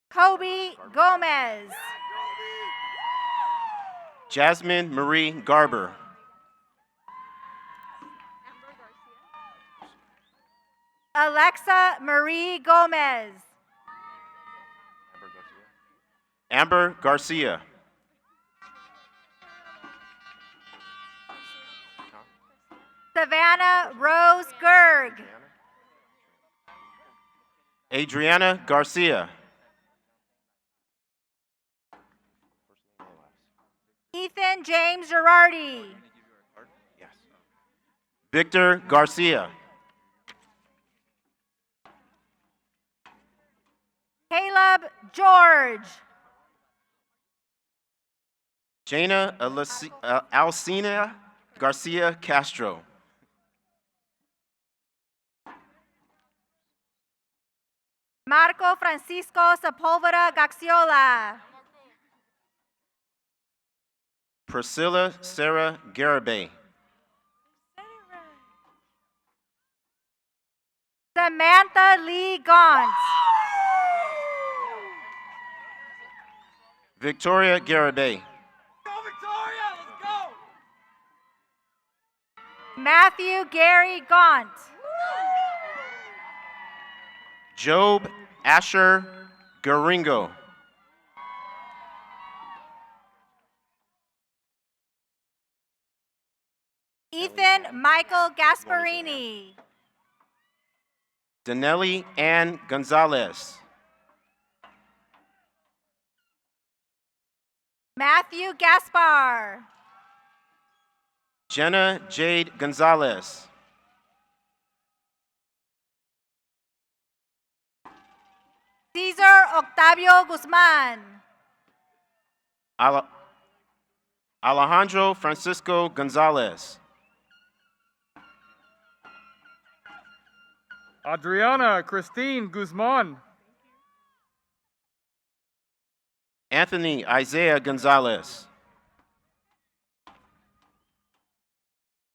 Kobe Gomez. Jasmine Marie Garber. Alexa Marie Gomez. Amber Garcia. Savannah Rose Gerg. Adriana Garcia. Ethan James Girardi. Victor Garcia. Caleb George. Jana Alcina Garcia Castro. Marco Francisco Sepulveda Gaxiola. Priscilla Sarah Garibay. Samantha Lee Gaunt. Victoria Garibay. Matthew Gary Gaunt. Job Asher Garingo. Ethan Michael Gasparini. Danelli Ann Gonzalez. Matthew Gaspar. Jenna Jade Gonzalez. Cesar Octavio Guzman. Alejandro Francisco Gonzalez. Adriana Christine Guzman. Anthony Isaiah Gonzalez.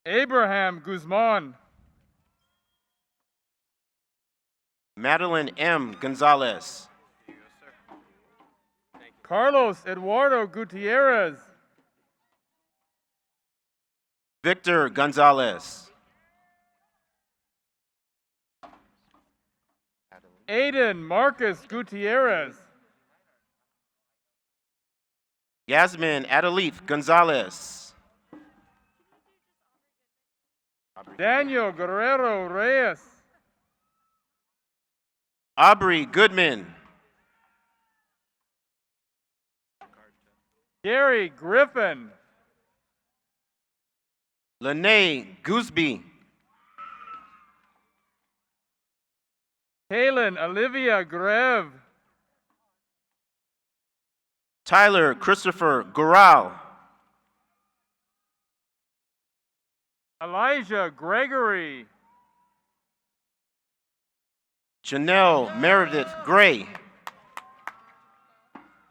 Abraham Guzman. Madeline M. Gonzalez. Carlos Eduardo Gutierrez. Victor Gonzalez. Aiden Marcus Gutierrez. Yasmin Adelith Gonzalez. Daniel Guerrero Reyes. Aubrey Goodman. Gary Griffin. Lene Gooseby. Kaylin Olivia Greve. Tyler Christopher Gural. Elijah Gregory. Janelle Meredith Gray.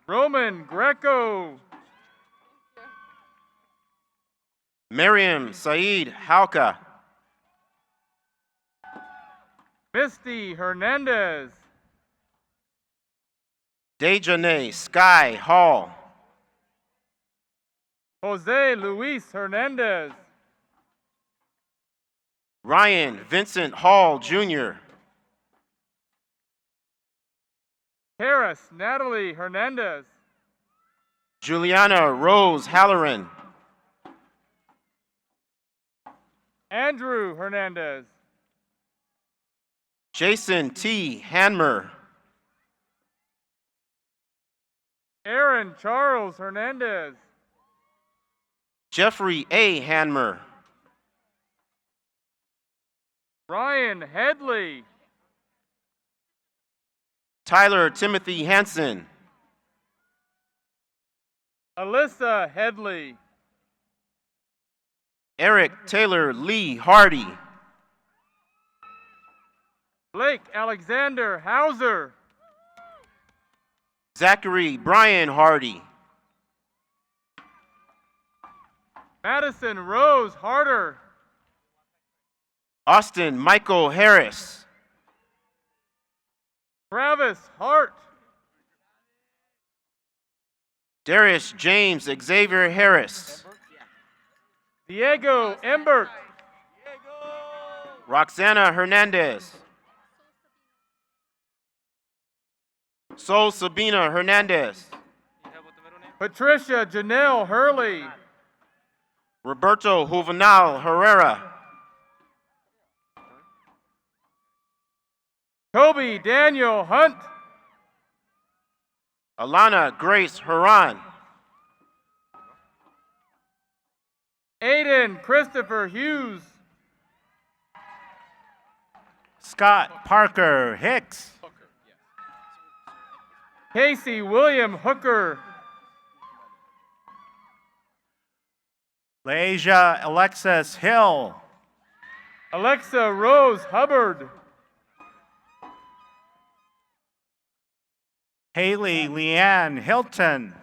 Roman Greco. Miriam Saeed Hauka. Misty Hernandez. Dejanae Sky Hall. Jose Luis Hernandez. Ryan Vincent Hall Jr. Harris Natalie Hernandez. Juliana Rose Halloran. Andrew Hernandez. Jason T. Hanmer. Aaron Charles Hernandez. Jeffrey A. Hanmer. Ryan Headley. Tyler Timothy Hansen. Alyssa Headley. Eric Taylor Lee Hardy. Blake Alexander Hauser. Zachary Brian Hardy. Madison Rose Harder. Austin Michael Harris. Travis Hart. Darius James Xavier Harris. Diego Embert. Roxana Hernandez. Sol Sabina Hernandez. Patricia Janelle Hurley. Roberto Juvenal Herrera. Toby Daniel Hunt. Alana Grace Huron. Aiden Christopher Hughes. Scott Parker Hicks. Casey William Hooker. Leasia Alexis Hill. Alexa Rose Hubbard. Haley Leanne Hilton.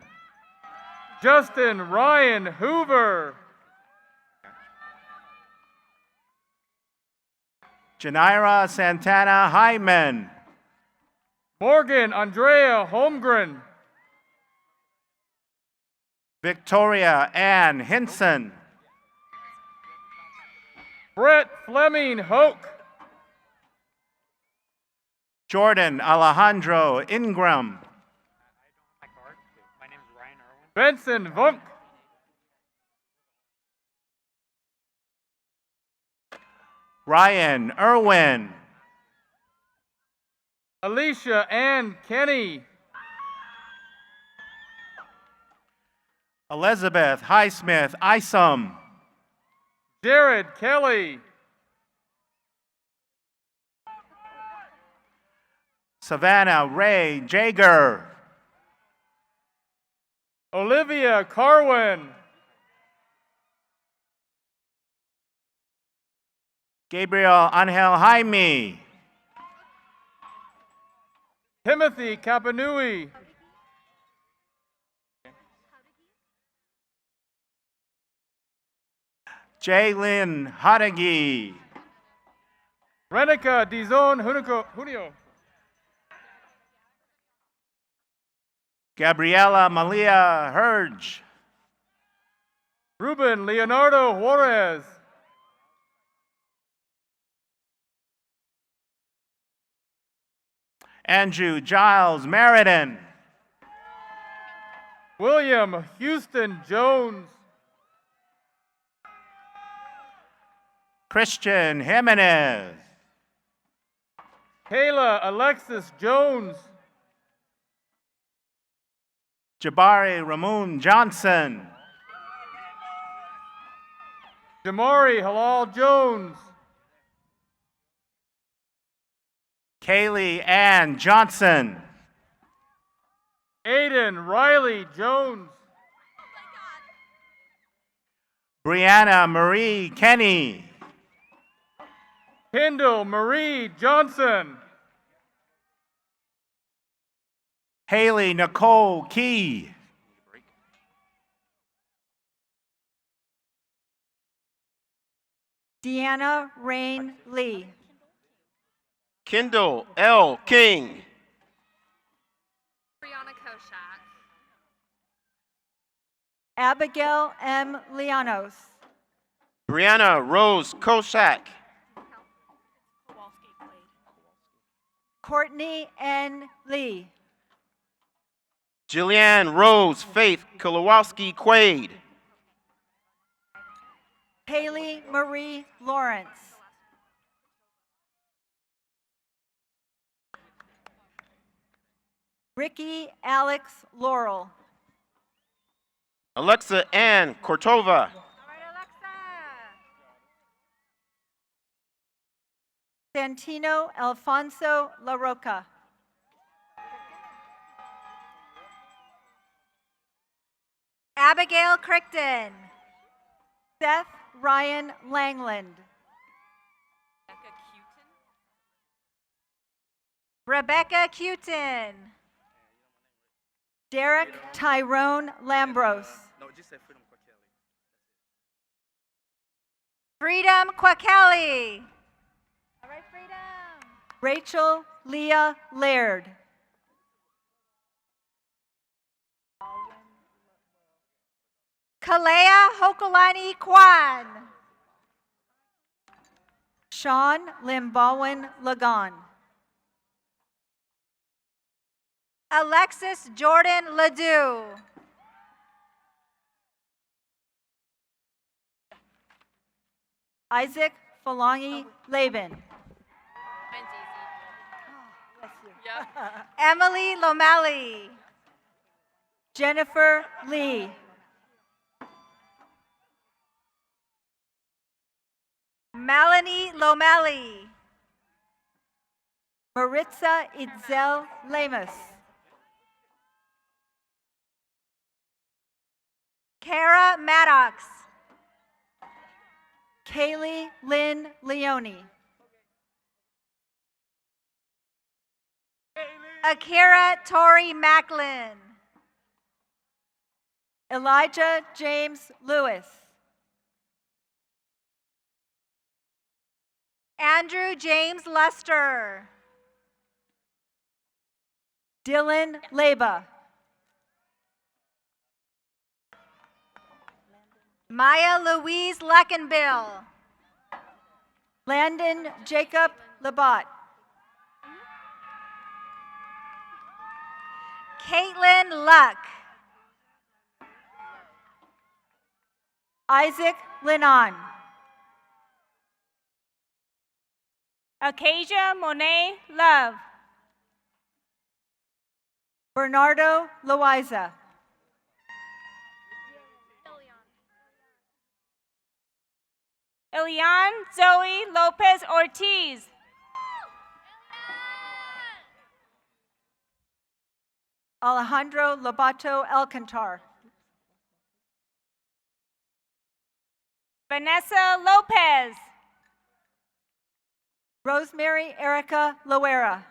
Justin Ryan Hoover. Janira Santana Hyman. Morgan Andrea Holmgren. Victoria Ann Hinson. Brett Fleming Hoke. Jordan Alejandro Ingram. Benson Vunk. Ryan Irwin. Alicia Ann Kenny. Elizabeth Highsmith Isom. Jared Kelly. Savannah Ray Jager. Olivia Carwin. Gabriel Angel Jaime. Timothy Kapanui. Jalen Hadagi. Renica Dizon Junio. Gabriela Malia Herge. Ruben Leonardo Juarez. Andrew Giles Meriden. William Houston Jones. Christian Jimenez. Kayla Alexis Jones. Jabari Ramon Johnson. Jamari Halal Jones. Kaylee Ann Johnson. Aiden Riley Jones. Brianna Marie Kenny. Kendall Marie Johnson. Haley Nicole Key. Deanna Rain Lee. Kendall L. King. Brianna Koshak. Abigail M. Lianos. Brianna Rose Koshak. Courtney N. Lee. Jillian Rose Faith Kowalski Quaid. Haley Marie Lawrence. Ricky Alex Laurel. Alexa Ann Kortova. Santino Alfonso La Roca. Abigail Crichton. Seth Ryan Langland. Rebecca Cutin. Derek Tyrone Lambros. No, just say Freedom Kwakeli. Freedom Kwakeli. All right, Freedom. Rachel Leah Laird. Kalea Hokolani Kwan. Sean Limbawan Lagan. Alexis Jordan Ledoux. Isaac Falangi Laban. Emily Lomeli. Jennifer Lee. Melanie Lomeli. Maritza Itzel Lemus. Kara Maddox. Kaylee Lynn Leone. Akira Tori Macklin. Elijah James Lewis. Andrew James Lester. Dylan Leba. Maya Louise Leckenbill. Landon Jacob Labat. Caitlin Luck. Isaac Linon. Acacia Monet Love. Bernardo Loiza. Elian Zoe Lopez Ortiz. Alejandro Lobato Alcantar. Vanessa Lopez. Rosemary Erica Loera.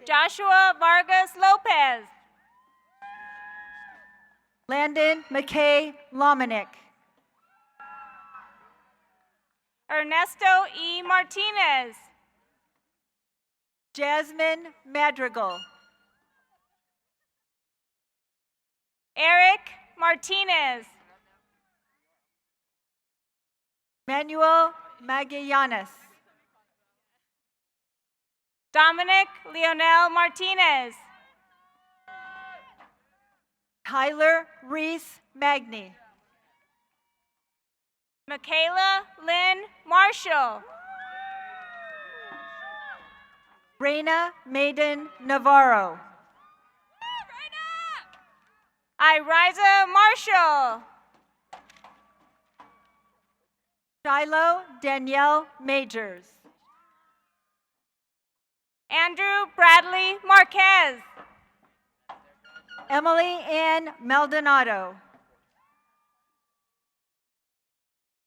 Joshua Vargas Lopez. Landon McKay Lominick. Ernesto E. Martinez. Jasmine Madrigal. Eric Martinez. Manuel Magallanes. Dominic Leonel Martinez. Tyler Reese Magny. Michaela Lynn Marshall. Reina Maiden Navarro. Iriza Marshall. Shiloh Danielle Majors. Andrew Bradley Marquez. Emily Ann Maldonado.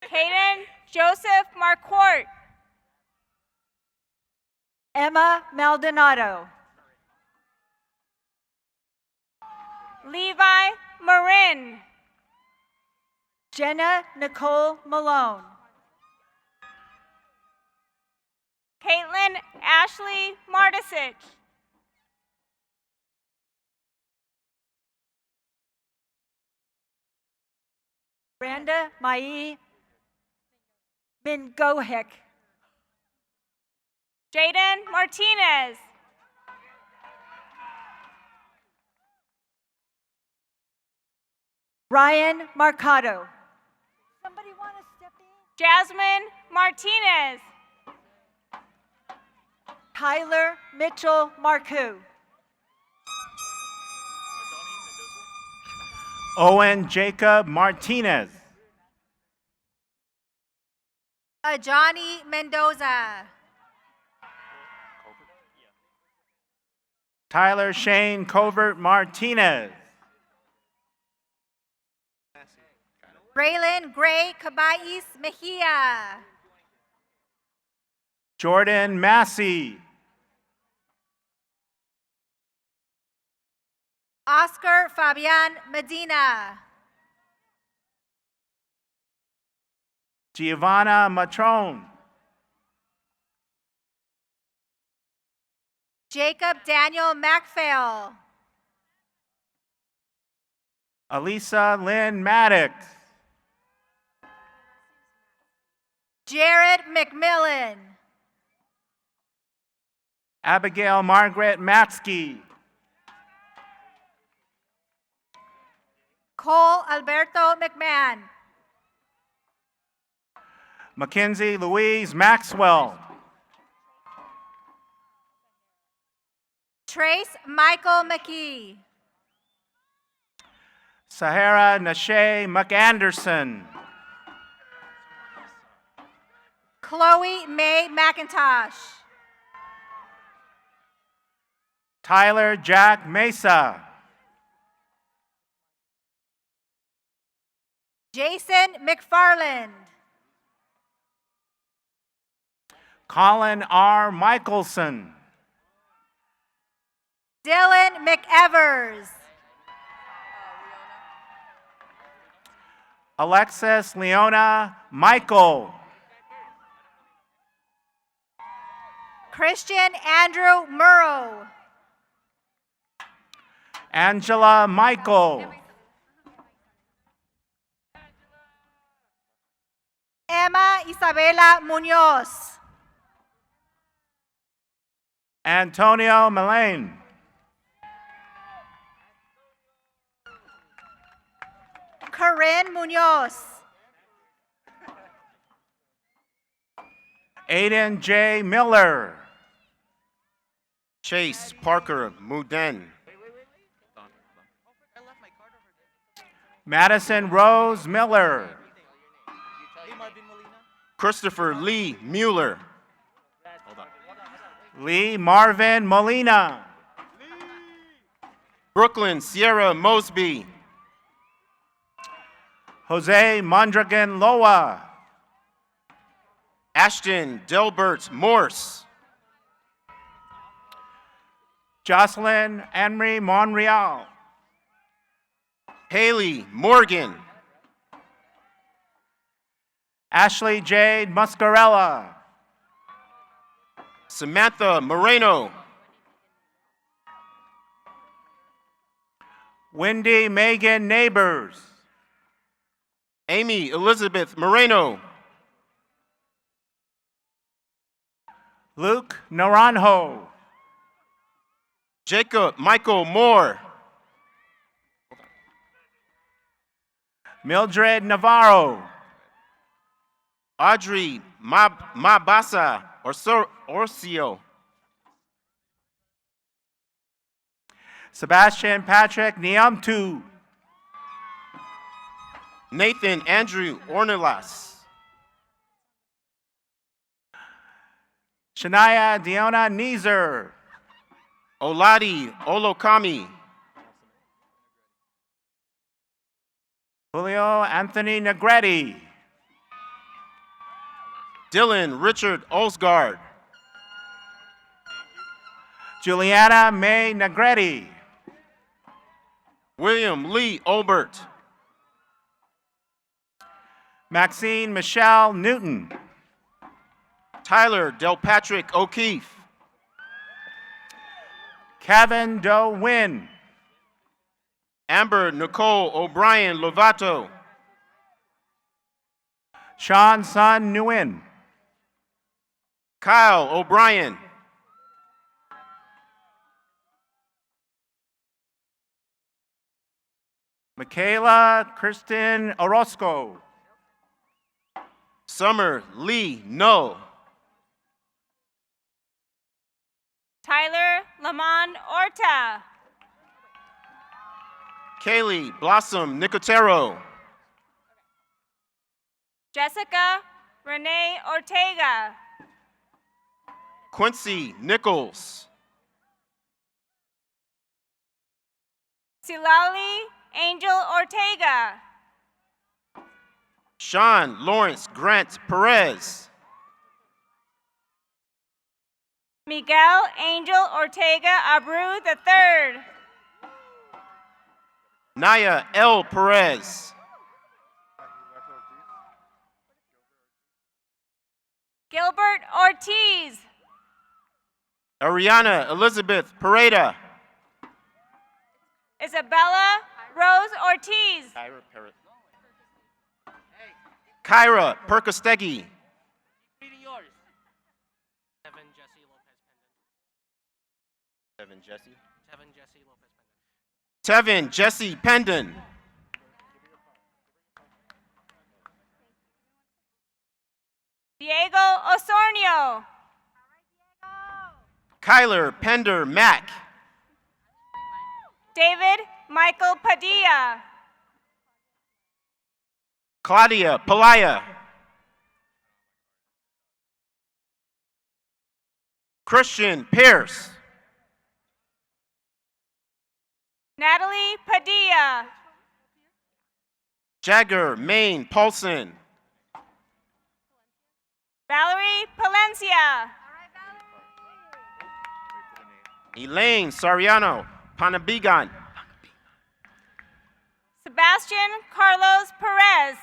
Hayden Joseph Marquardt. Emma Maldonado. Levi Marin. Jenna Nicole Malone. Caitlin Ashley Martisich. Branda Mai Mingohek. Jaden Martinez. Ryan Marcado. Somebody want to step in? Jasmine Martinez. Tyler Mitchell Marcoux. Owen Jacob Martinez. Johnny Mendoza. Tyler Shane Covert Martinez. Braylon Gray Cabais Mejia. Jordan Massey. Oscar Fabian Medina. Giovanna Matron. Jacob Daniel MacPhail. Elisa Lynn Maddox. Jared McMillan. Abigail Margaret Matsky. Cole Alberto McMahon. Mackenzie Louise Maxwell. Trace Michael McKee. Sahara Nashay McAnderson. Chloe May McIntosh. Tyler Jack Mesa. Jason McFarland. Colin R. Michelson. Dylan McEvers. Alexis Leona Michael. Christian Andrew Murrow. Angela Michael. Emma Isabela Munoz. Antonio Mullane. Corinne Munoz. Aiden J. Miller. Chase Parker Muden. Madison Rose Miller. Christopher Lee Mueller. Lee Marvin Molina. Brooklyn Sierra Mosby. Jose Mondragon Loa. Ashton Delbert Morse. Jocelyn Henry Monreal. Haley Morgan. Ashley Jade Muscarella. Samantha Moreno. Wendy Megan Neighbors. Amy Elizabeth Moreno. Luke Naranjo. Jacob Michael Moore. Mildred Navarro. Audrey Mabasa Orcio. Sebastian Patrick Niamtu. Nathan Andrew Ornelas. Shania Diona Neezer. Oladi Olokami. Julio Anthony Negretti. Dylan Richard Olsgaard. Juliana May Negretti. William Lee Obert. Maxine Michelle Newton. Tyler Delpatrick O'Keefe. Kevin Doe Wynn. Amber Nicole O'Brien Lovato. Sean Sun Nguyen. Kyle O'Brien. Michaela Kristen Orozco. Summer Lee No. Tyler Lamont Orta. Kaylee Blossom Nicotero. Jessica Renee Ortega. Quincy Nichols. Silali Angel Ortega. Sean Lawrence Grant Perez. Miguel Angel Ortega Abreu III. Naya L. Perez. Gilbert Ortiz. Ariana Elizabeth Pareda. Isabella Rose Ortiz. Kyra Perkostegi. Tevin Jesse Pendon. Diego Osornio. Kyler Pender Mack. David Michael Padilla. Claudia Pelaya. Christian Pierce. Natalie Padilla. Jagger Maine Paulson. Valerie Palencia. Elaine Sariano Panabigan. Sebastian Carlos Perez.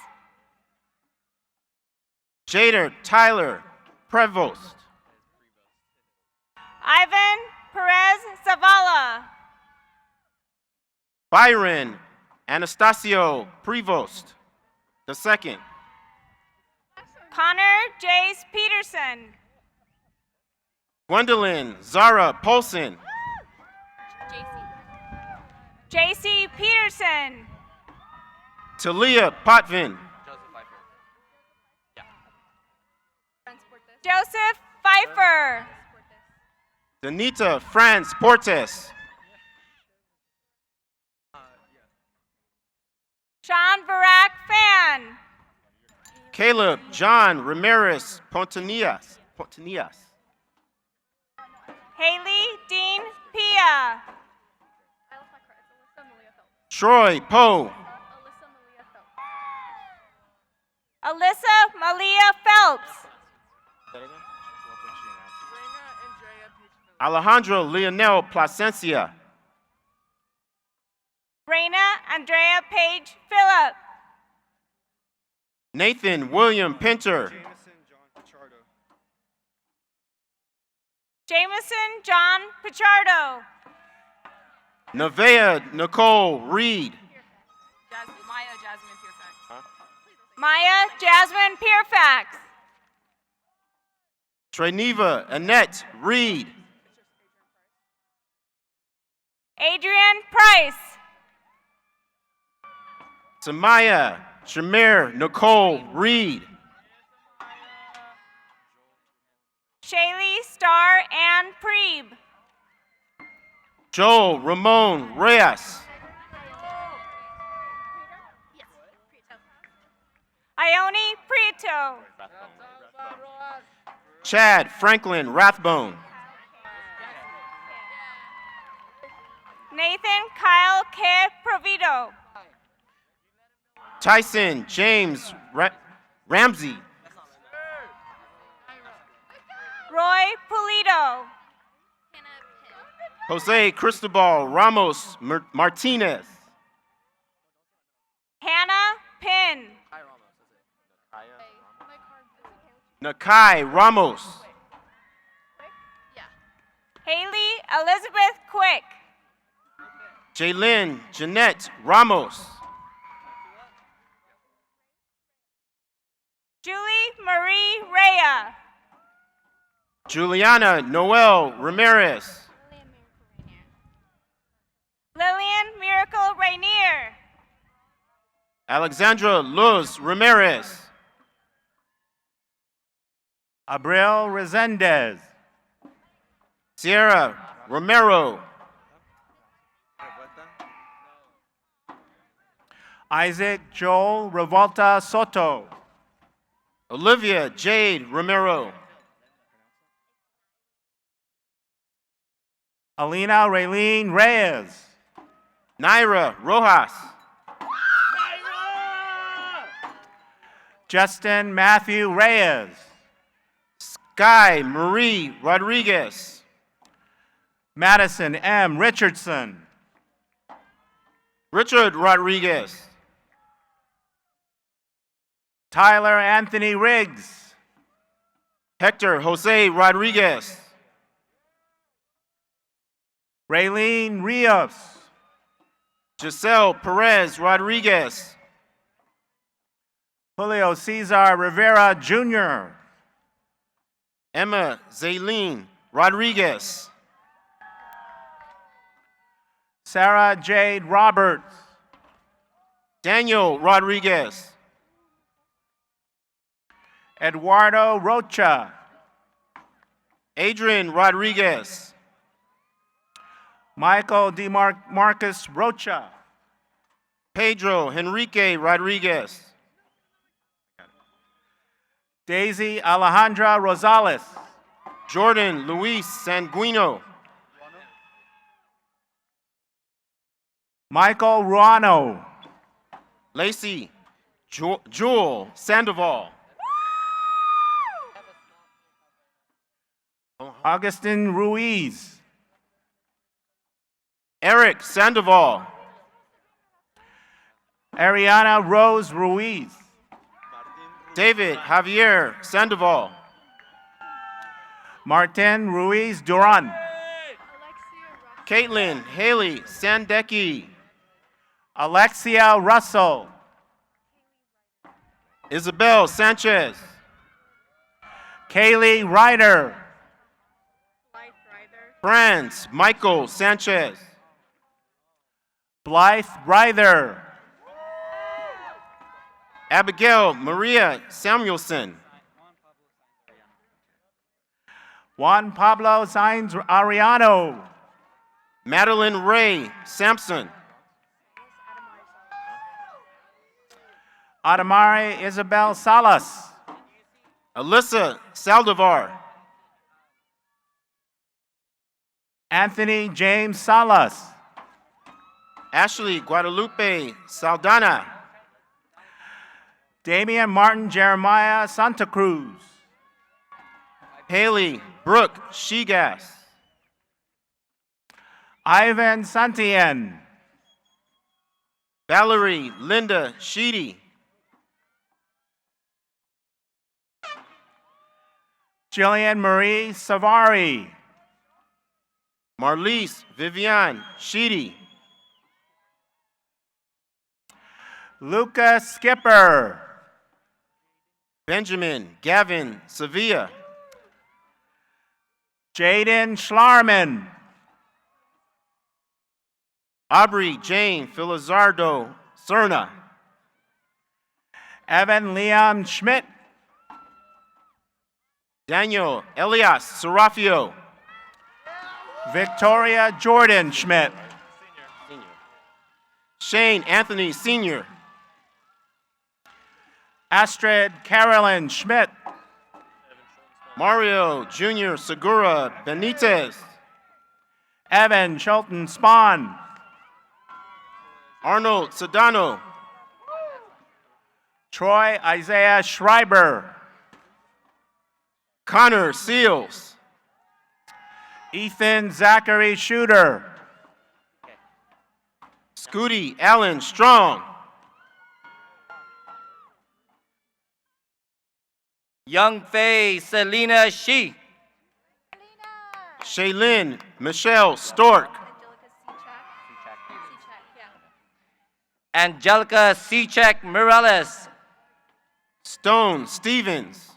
Jader Tyler Prevost. Ivan Perez Zavala. Byron Anastasio Prevost II. Connor Jace Peterson. Gwendolyn Zara Polson. JC Peterson. Talia Potvin. Joseph Pfeiffer. Danita Franz Portes. Sean Barak Fan. Caleb John Ramirez Pontanillas. Haley Dean Pia. Troy Poe. Alyssa Malia Phelps. Alejandro Leonel Placencia. Raina Andrea Page Phillip. Nathan William Pinter. Jameson John Pichardo. Nevaeh Nicole Reed. Maya Jasmine Pierfax. Treneva Annette Reed. Adrian Price. Samaya Shamir Nicole Reed. Shaylee Starr Ann Preeb. Joel Ramon Reyes. Ione Prieto. Chad Franklin Rathbone. Nathan Kyle K. Provido. Tyson James Ramsey. Roy Pulido. Jose Cristobal Ramos Martinez. Hannah Pin. Nakai Ramos. Haley Elizabeth Quick. Jaylyn Jeanette Ramos. Julie Marie Rea. Juliana Noel Ramirez. Lillian Miracle Rainier. Alexandra Luz Ramirez. Abril Resendez. Sierra Romero. Isaac Joel Revolta Soto. Olivia Jade Romero. Alina Raylene Reyes. Naira Rojas. Justin Matthew Reyes. Sky Marie Rodriguez. Madison M. Richardson. Richard Rodriguez. Tyler Anthony Riggs. Hector Jose Rodriguez. Raylene Rios. Giselle Perez Rodriguez. Julio Cesar Rivera Jr. Emma Zaylene Rodriguez. Sarah Jade Roberts. Daniel Rodriguez. Eduardo Rocha. Adrian Rodriguez. Michael Marcus Rocha. Pedro Henrique Rodriguez. Daisy Alejandra Rosales. Jordan Luis Sanguino. Michael Ruano. Lacey Jewel Sandoval. Augustin Ruiz. Eric Sandoval. Ariana Rose Ruiz. David Javier Sandoval. Martin Ruiz Duran. Caitlin Haley Sandecki. Alexia Russell. Isabel Sanchez. Kaylee Ryder. Franz Michael Sanchez. Blythe Ryther. Abigail Maria Samuelson. Juan Pablo Sainz Ariano. Madeline Ray Sampson. Adamari Isabel Salas. Alyssa Saldivar. Anthony James Salas. Ashley Guadalupe Saldana. Damian Martin Jeremiah Santa Cruz. Haley Brooke Shigas. Ivan Santien. Valerie Linda Sheedy. Jillian Marie Savari. Marlise Vivian Sheedy. Lucas Skipper. Benjamin Gavin Sevilla. Jaden Schlarman. Aubrey Jane Filizardo Cerna. Evan Liam Schmidt. Daniel Elias Serafio. Victoria Jordan Schmidt. Shane Anthony Sr. Astrid Carolyn Schmidt. Mario Jr. Segura Benitez. Evan Shelton Spahn. Arnold Sedano. Troy Isaiah Schreiber. Connor Seals. Ethan Zachary Shooter. Scooty Allen Strong. Young Fei Selena Shi. Shaylin Michelle Stork. Angelica Cechek Morales. Stone Stevens.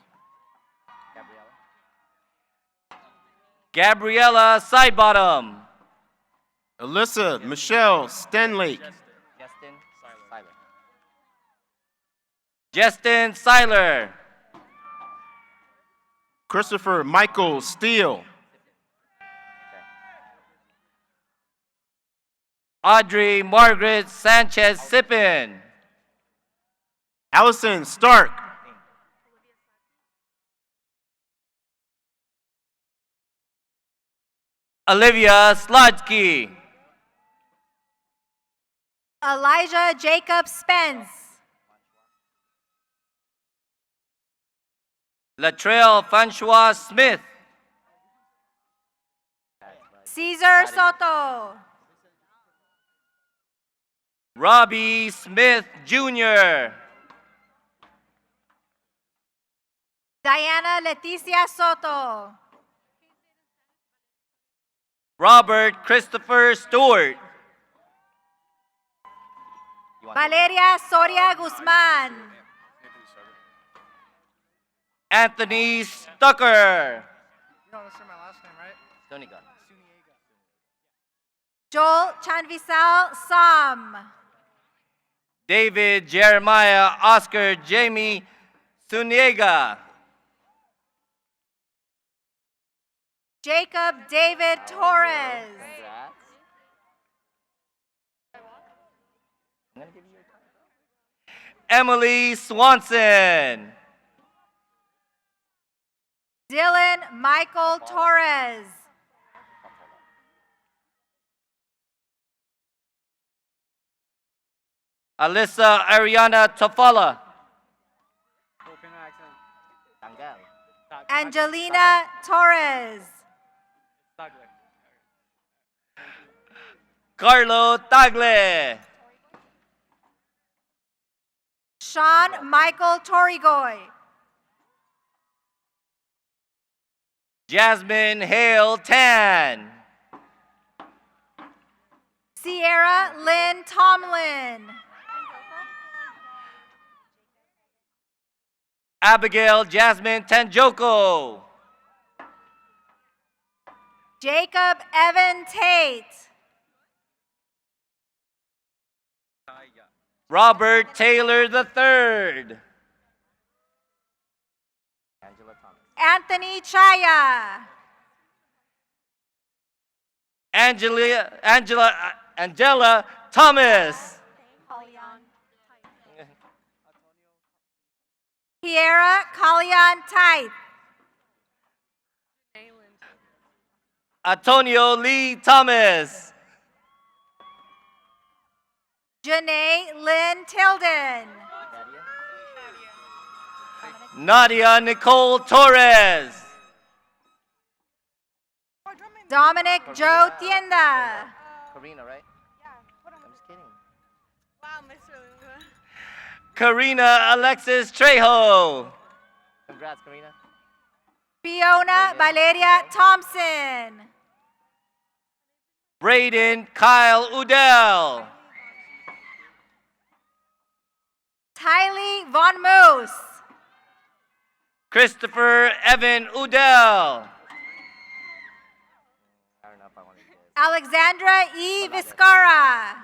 Gabriella Sidebottom. Alyssa Michelle Stenlake. Justin Seiler. Christopher Michael Steele. Audrey Margaret Sanchez Sippin. Allison Stark. Olivia Slodsky. Elijah Jacob Spence. Latrell Francois Smith. Caesar Soto. Robbie Smith Jr. Diana Leticia Soto. Robert Christopher Stewart. Valeria Soria Guzman. Anthony Stucker. You don't understand my last name, right? Suniga. Joel Chanvisal Sam. David Jeremiah Oscar Jamie Suniega. Jacob David Torres. Emily Swanson. Dylan Michael Torres. Alyssa Ariana Tafala. Angelina Torres. Carlo Tagle. Sean Michael Torigoy. Jasmine Hale Tan. Sierra Lynn Tomlin. Abigail Jasmine Tanjoko. Jacob Evan Tate. Robert Taylor III. Anthony Chaya. Angela Thomas. Kiera Kalian Tite. Antonio Lee Thomas. Janae Lynn Tilden. Nadia Nicole Torres. Dominic Joe Tienda. Karina, right? I'm just kidding. Karina Alexis Trejo. Congrats, Karina. Fiona Valeria Thompson. Braden Kyle Udell. Tylee Von Moose. Christopher Evan Udell. Alexandra E. Vizcarra.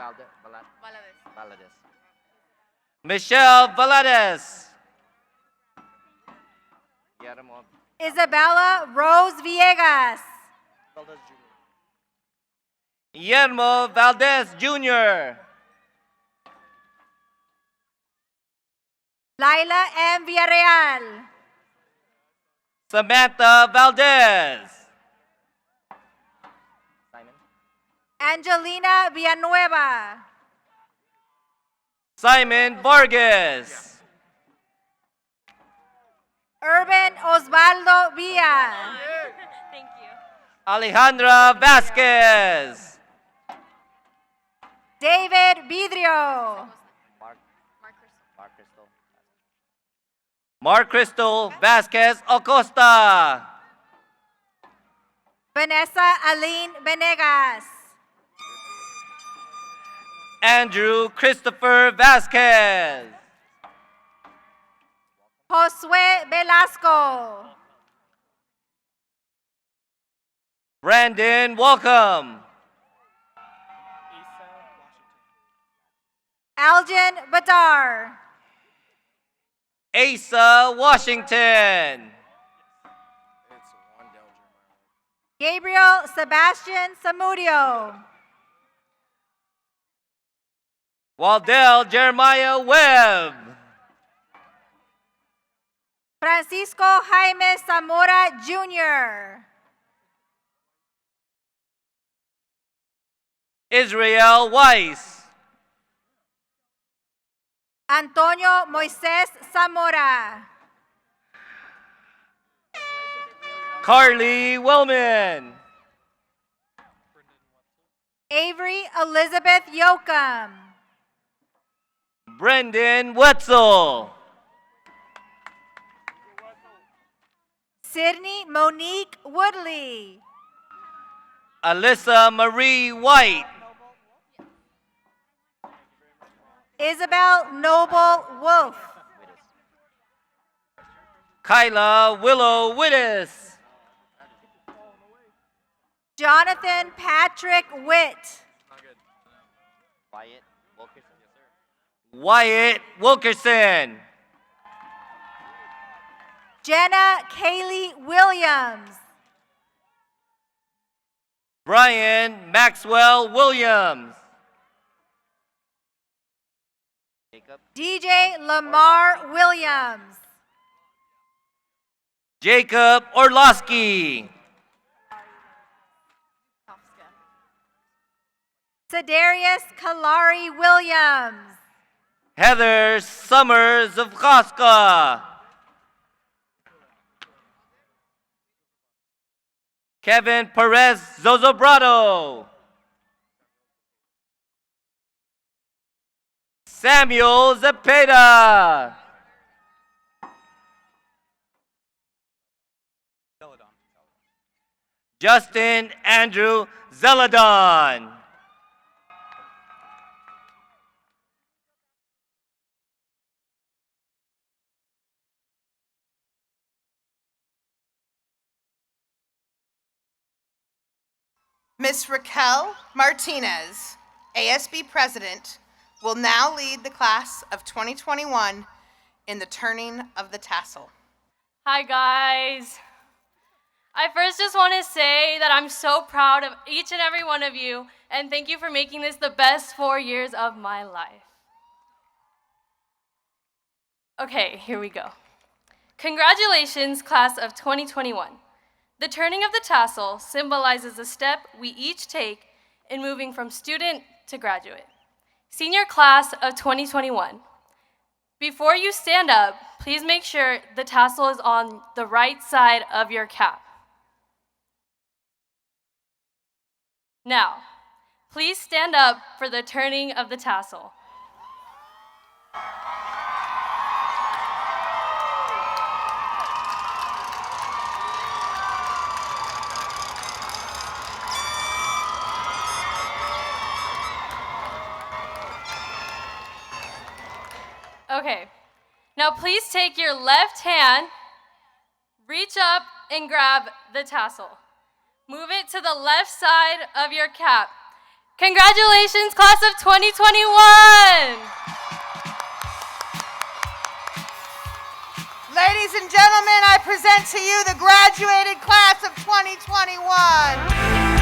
Michelle Valadez. Isabella Rose Villegas. Guillermo Valdez Jr. Laila M. Villarreal. Samantha Valdez. Angelina Villanueva. Simon Vargas. Urban Osvaldo Villa. Thank you. Alejandra Vasquez. David Vidrio. Mark Crystal Vasquez Acosta. Vanessa Aline Venegas. Andrew Christopher Vasquez. Josue Velasco. Brandon Welcome. Algin Badar. Asa Washington. Gabriel Sebastian Samudio. Waldell Jeremiah Webb. Francisco Jaime Zamora Jr. Israel Weiss. Antonio Moises Zamora. Carly Wellman. Avery Elizabeth Yoakum. Brendan Wetzel. Sydney Monique Woodley. Alyssa Marie White. Isabel Noble Wolf. Kyla Willow Wittes. Jonathan Patrick Witt. Wyatt Wilkerson. Jenna Kaylee Williams. Brian Maxwell Williams. DJ Lamar Williams. Jacob Orlowski. Sedarius Kalari Williams. Heather Summers of Koska. Kevin Perez Zozobrado. Samuel Zepeda. Justin Andrew Zeladon. Miss Raquel Martinez, ASB President, will now lead the class of 2021 in the turning of the tassel. Hi, guys. I first just want to say that I'm so proud of each and every one of you, and thank you for making this the best 4 years of my life. Okay, here we go. Congratulations, class of 2021. The turning of the tassel symbolizes the step we each take in moving from student to graduate. Senior class of 2021. Before you stand up, please make sure the tassel is on the right side of your cap. Now, please stand up for the turning of the tassel. Okay, now please take your left hand, reach up and grab the tassel. Move it to the left side of your cap. Congratulations, class of 2021! Ladies and gentlemen, I present to you the graduated class of 2021.